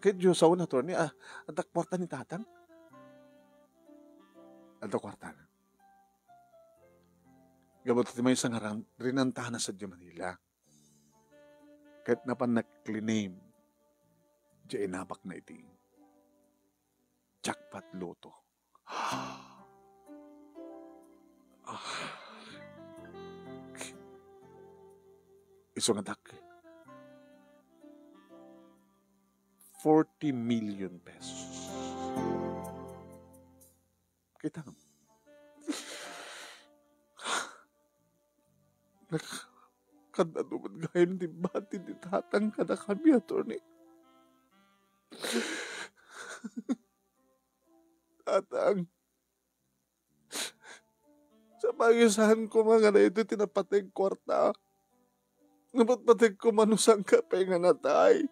Kaya Diyos sa una, attorney, ang kwarta ni tatang. Ang kwarta na. Gabot iti may isang rinantahan na sa Manila. Kahit na pa nag-claim, di inabak na iti. Jackpot loto. Isang atak. 40 million pesos. Kita nga. Nakakadaduman gayam di bati di tatang kada kami, attorney. Tatang. Sa pagisahan ko mga na ito, tinapatay kwarta. Napatpatay ko manusang kapay nga natay.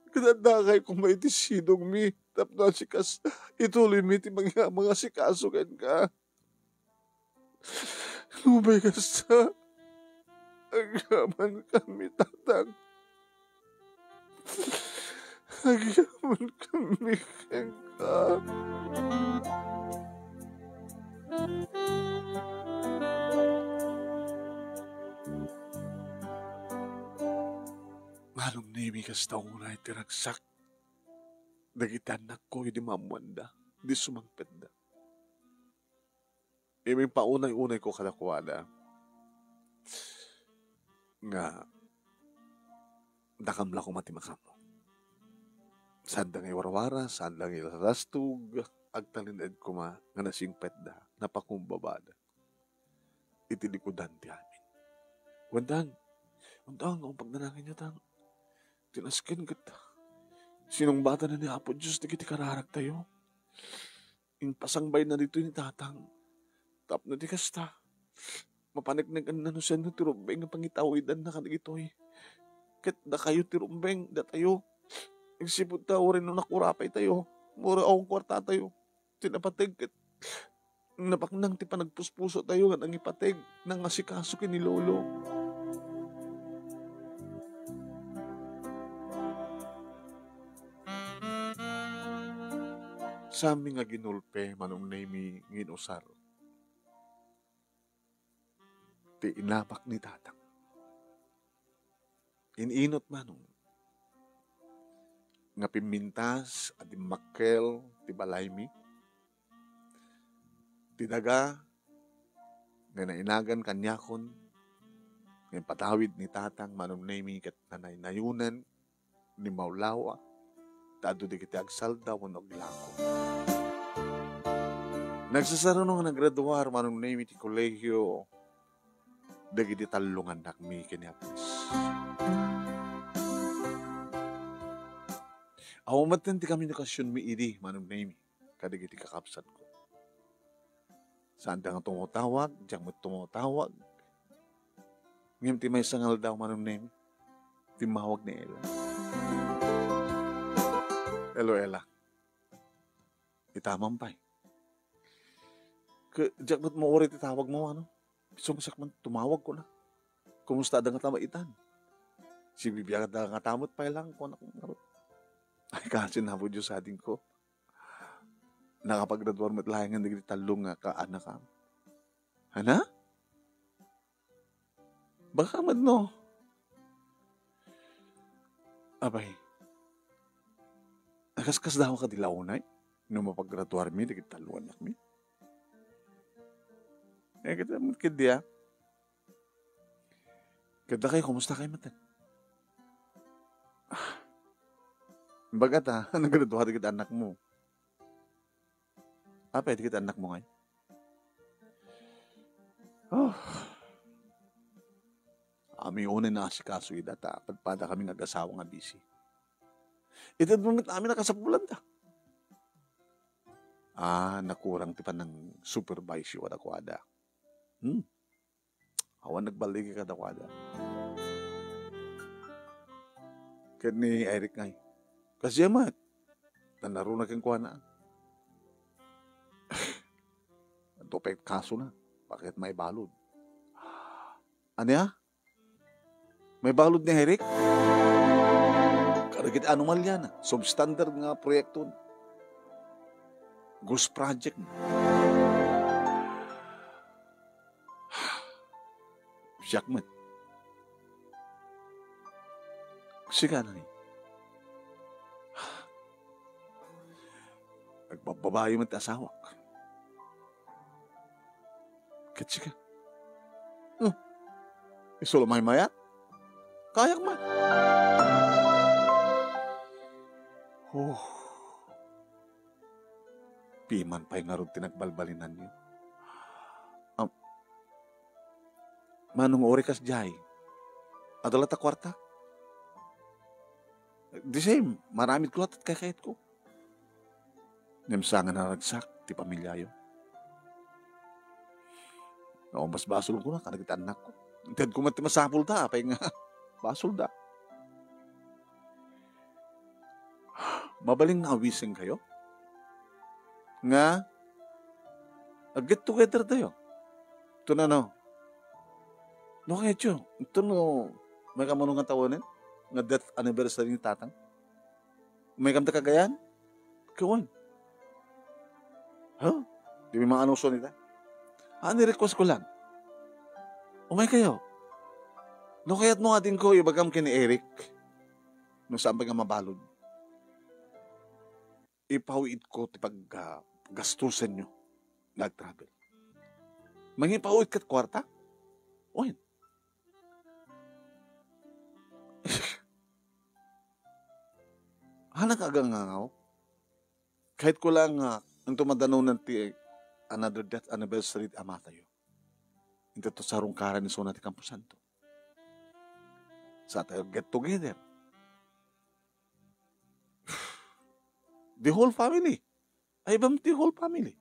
Kadadakay kung may tisidong mi. Tapos sikas, ituloy mi ti mga sikasukan ka. Lumay ka sa agaman kami, tatang. Agaman kami ka. Manong nimi kas taunay tiragsak. Dagitanak ko, hindi mamuanda. Hindi sumangpet da. May paunay-unay ko kalakwada. Nga, nakamla ko matimakam. Saan da ngay warawara, saan da ngay rastug, agtalined ko nga nasingpet da, napakumbabada. Itilikudan ti amin. Wandang, ang pagnanangin niya tang, tinaskin kita. Sinong bata na ni Apo Diyos, di kiti kararag tayo. Yung pasangbay na dito ni tatang, tap na di kasta. Mapanagnagan na no siya no tirumbeng ng pangitawidan na kanigitoy. Kat da kayo tirumbeng, da tayo. Nagsipod tayo rin nung nakurapay tayo. Mura akong kwarta tayo. Tinapatig kat napaknang ti panagpuspuso tayo nga nang ipatig nang asikaso ni Lolo. Sa amin nga ginulpe manong nami nginusar. Ti inapak ni tatang. Ininot manong. Nga pimintas at makkel ti balaymi. Ti daga nga nainagan kanyakon. Nga patawid ni tatang manong nami kat nanay-nayunan ni Maulawa. Tado di kita agsalda wanog lako. Nagsasaro nung nagraduar manong nami ti kolegyo. Dagiti talungan nakmi kanyapis. Awamatan ti kami nakasyon mi iri manong nami. Kadagiti kakapsat ko. Saan nga tumutawag, diyang mo tumutawag. Ngayon ti may sangal daw manong nami. Timawag ni Ella. Hello, Ella. Itamang pa eh. Diyak ba't mo ulit itawag mo, ano? Sumsak man, tumawag ko na. Kumusta da nga tamaitan? Si Bibiaga da nga tamot pa lang ko na kung narot. Ay, kasi nabod yung sa ating ko. Nakapag-graduar mo't layangan na talong nga ka-anak ka. Hana? Baka man no? Abay, nakaskas daw ka dilaunay nung mapag-graduar mi, dagit talong anak mi. Kita mo kidya. Kada kayo, kumusta kayo matan? Bagat nag-graduar dagit anak mo. Pwede kita anak mo ngayon? Ami unay na asikaso idata. Pagpada kami nag-asawa nga busy. Ito mo namin nakasapulan ta. Nakurang tipan ng supervisor wala ko ada. Awan nagbalik ka dakwada. Kaya ni Eric ngay. Kasi yaman, nanaro na kang kuha na. Topek kaso na. Bakit may balod? Ano ya? May balod ni Eric? Dagit anomalya na. Substandard nga proyekto. Ghost project. Siyak man. Siga na eh. Nagbababae man asawak. Katsika. Isulo may mayat. Kayak man. Oh. Piman pa'y nga ron tinagbalbalinan niyo. Manong ori kas jay. Adalat kwarta. The same. Maramit ko at kakait ko. Nimsangan na ragsak, ti pamilya yun. Mas basol ko na, kanagit anak ko. Intend ko mati masapul da, apay nga, basol da. Mabaling na awising kayo. Nga, get together tayo. Ito na no. No kaya tiyo, ito no, may kamanong nga tawanin, nga death anniversary ni tatang. May kamta kagayan? Kawan. Huh? Di may mga anunso nila. Ni-request ko lang. Umay kayo. No kaya't mo atin ko, ibagam kini Eric. No saan ba nga mabalod. Ipawid ko tipag gastusan nyo. Nag-travel. Mangipawid kat kwarta? Oin. Hanak agang nga kahit ko lang ang tumadanaw ng another death anniversary ama tayo. Ito to sa rungkaran ni Sonati Campo Santo. Sa tayo get together. The whole family. Ay bang the whole family?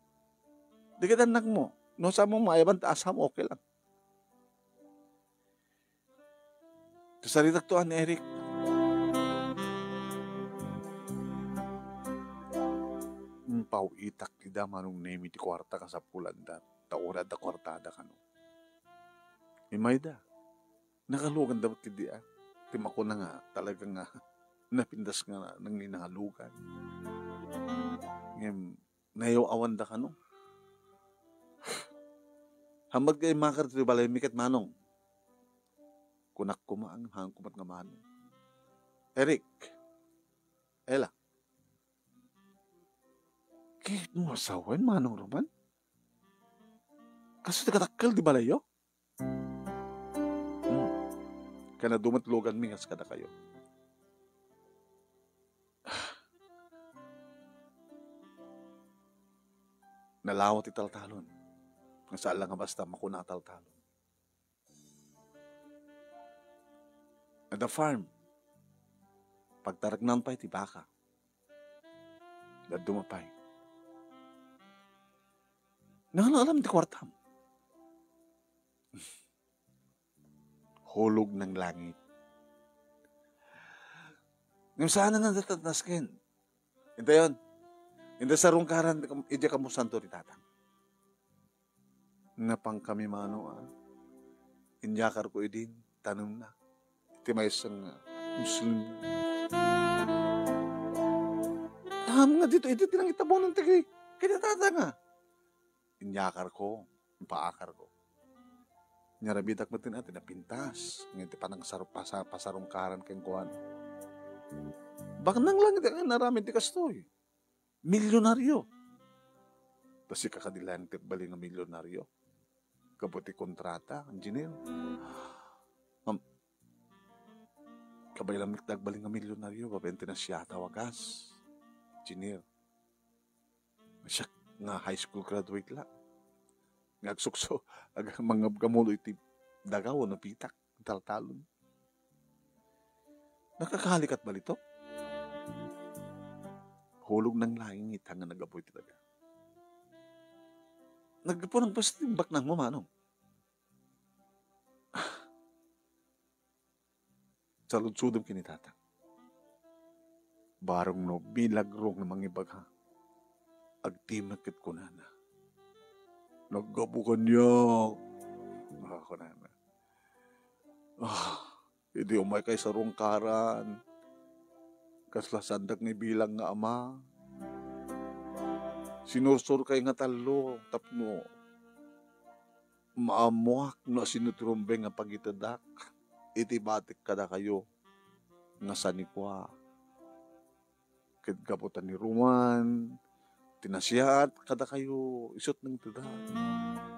Di ka anak mo. No sa mong maayabang taas mo, okay lang. Kasaritak to ni Eric. Pau itak ti manong nemi ti kwarta ka sa pulanda. Taura da kwartada ka no. Imay da. Nakalugan dapat ti di Timako na nga talagang napindas nga nang ninahalugan. Ngayon, nayaw awan da ka no. Hamad kay makar ti balay mikat manong. Kunak kumaan, hang kumat nga manong. Eric. Ela. Kahit mo asawan, manong Roman? Kasi nakatakal, di ba layo? Kaya na dumatlogan mingas kada kayo. Nalawat italtalon. Nga saan lang nga basta makunataltalon. At the farm, pagtaragnan pa iti baka. Dumapay. Alam di kwartam. Hulog ng langit. Ngayon saan na natataskin? Ito yun. Hindi sa rungkaran, idya ka mo santo ri tatang. Napang kami mano, inyakar ko idin, tanong na. Iti may isang Muslim. Nga dito, iti tinang itabon ng tagay. Kaya tatang inyakar ko, paakar ko. Nyarabitak mo natin na pintas. Ngayon pa nang pasarungkaran kayong kuhan. Baka nang lang iti naramid ti kastoy. Milyonaryo. Tapos si kakadilan bali ng milyonaryo. Kabuti kontrata, engineer. Kabay lang nagtagbali ng milyonaryo, babente na siya tawagas. Engineer. Siya nga high school graduate lang. Ngagsukso, mga gamulo iti dagaw na pitak, taltalon. Nakakahalikat ba ito? Hulog ng langit hanggang nagapoy iti daga. Nagpo ng pastimbak ng mamanong. Sa ludsudom kinitata. Barong no, bilagrong ng mga ibag agtimakit ko na. Naggabukan niya. Ako na. Hindi umay kay sa rungkaran. Kaslasandak ni bilang nga ama. Sinursur kay nga talo, tapno maamuak no sinutrumbe nga pagitadak. Itibatik kada kayo nga sanikwa. Kaputan ni Roman, tinasyaat kada kayo, isot ng tada.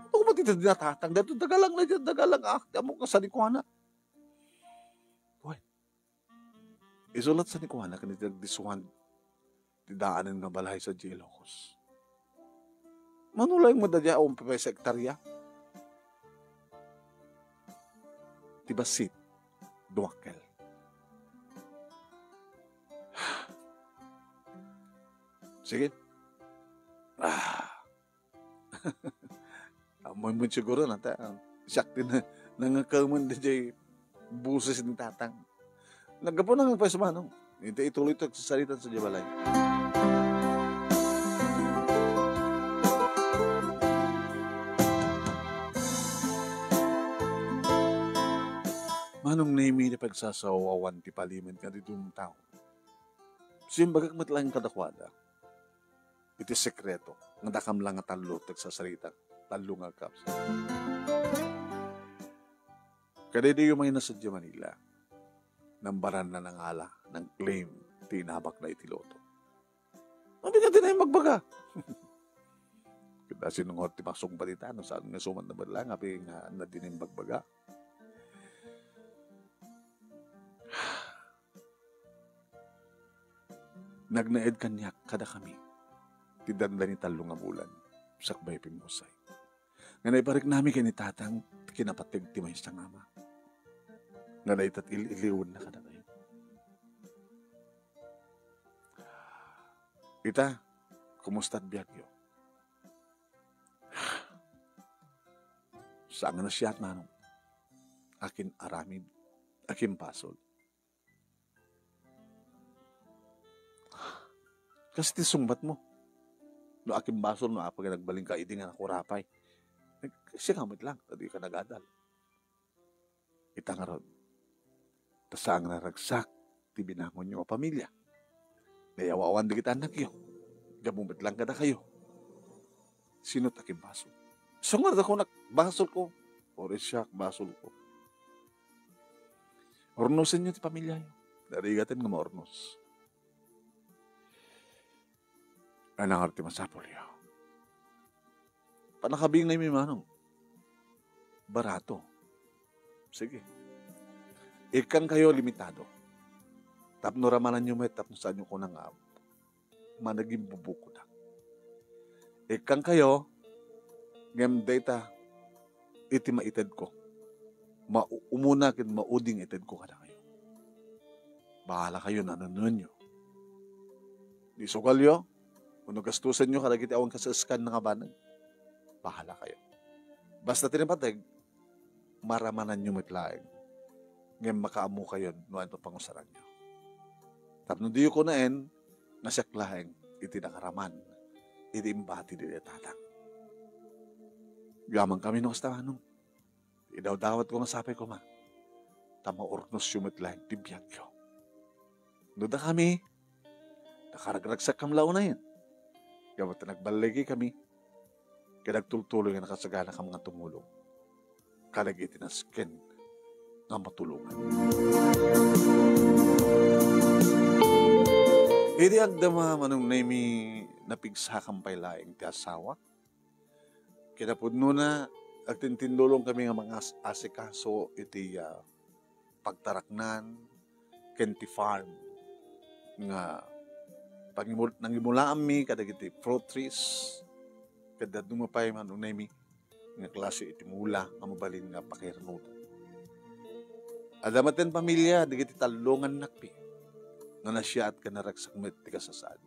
Ako ba tita dinatatang? Dato dagalang na dyan, dagalang amo ka sanikwa na. Hoy, isulat sanikwa na kanitag disuhan, tidaanan nga balay sa Ilocos. Manulay mo dadya ang pipay sa ektarya? Tibasit, duwakel. Sige. Amoy mo siguro na sakti na nangakaman din buses ni tatang. Naggapo na nga pa sa manong. Ituloy ito sa salita sa Jabalay. Manong naimi na pagsasawawan ti paliman ka ditong tao. Simbagak matlang kadakwada. Iti sekreto. Nga dakam lang nga talo sa salita. Talo nga kaps. Kada di yung may nasa Manila. Nambaran na ng ala ng claim tinabak na itiloto. Mabigat din ay magbaga. Kada sinungot ti pasong balita no saan nga suman na badlang api nga na din bagbaga. Nagnaed kanyak kada kami. Tidanda ni talo nga bulan. Sakbay pimusay. Nga naiparik namin kay ni tatang kinapatig ti may isang ama. Nga naitat iliwan na kada kayo. Ita, kumusta't biyagyo? Saan na siya at manong? Akin aramid, akin pasol. Kasi tisungbat mo. No akin basol, no apag nagbaling ka, hindi nga nakurapay. Kasi kamit lang, tadi ka nagadal. Ita nga ron. Tasaang naragsak, tibinangon nyo pamilya. Nayawawan di kita anak yun. Gamumit lang kada kayo. Sino't akin basol? Sungar ako basol ko. Ores siya, basol ko. Ornosin nyo ti pamilya yun. Darigatan nga maornos. Anang arti masapol yun. Panakabing na yung manong. Barato. Sige. Ikang kayo limitado. Tapno ramanan nyo may tapno saan nyo ko nang managing bubuko na. Ikang kayo, ngem data, iti maited ko. Umuna kin mauding ited ko kada kayo. Bahala kayo na nanon nyo. Di sukal yo, kung gastusan nyo kada kiti awang kasaskan ng abanag, bahala kayo. Basta tinapatag, maramanan nyo mitlaing. Ngayon makaamu kayo, no ano pangusaran nyo. Tapno diyo ko naen, nasyaklaing, iti nakaraman, iti imbati di tatang. Gamang kami nung kastamanong. Idaw-dawat ko masapay ko ma. Tama ornos yung mitlaing, tibiyag ko. Nuda kami, nakaragraksak kamlao na yan. Gamot na nagbalagi kami, kaya nagtultuloy nga nakasagana ka mga tumulong. Kalag itinasken nga matulungan. Hindi agdama manong naimi napigsakang paylaing ti asawa. Kinapudno na agtintindulong kami nga mga asikaso iti pagtaraknan, kenti farm nga nangimulaan mi kadag iti fruit trees kada dumapay manong naimi nga klase iti mula nga mabalin nga pakirnutan. Adamaten pamilya digiti talungan nakpi nga nasya at kanaragsak met ti kasasaad.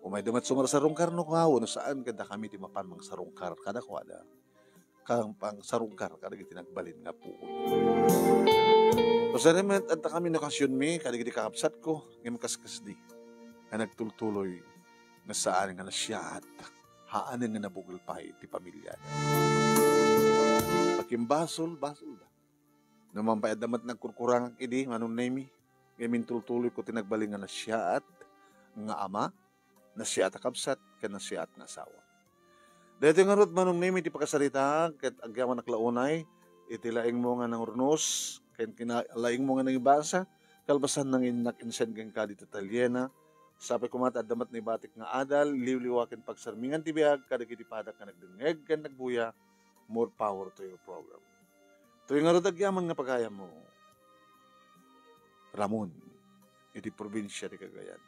Umay damat sumar sa rungkar no kawo no saan kada kami ti mapan mang sarungkar kada kwada kang pang sarungkar kada giti nagbalin nga po. So naman at kami nakasyon mi kada giti kakapsat ko ngem kaskasdi nga nagtultuloy nga saan nga nasya at haanin nga nabugol pa ti pamilya. Pakimbasol, basol da. Naman pa adamat nagkurkurang idi, manong naimi. Ngayon tuloy ko tinagbalingan na siya at nga ama, na siya at akabsat, kan na siya at nga asawa. Dito nga rot manong name iti pagkasalita, ket agyaman naklaunay, iti laing mo nga ng urnos, ken kinalaing mo nga ng ibasa, kalbasan ng inakinsen keng ka dito talyena, sabi kumata damat ni batik nga adal, liwliwakin pagsarmingan tibiyag, kadagiti padak nga nagdengeg, ken nagbuya, more power to your program. Tuwing nga rot agyaman nga pagaya mo, Ramon, iti probinsya ni Cagayan.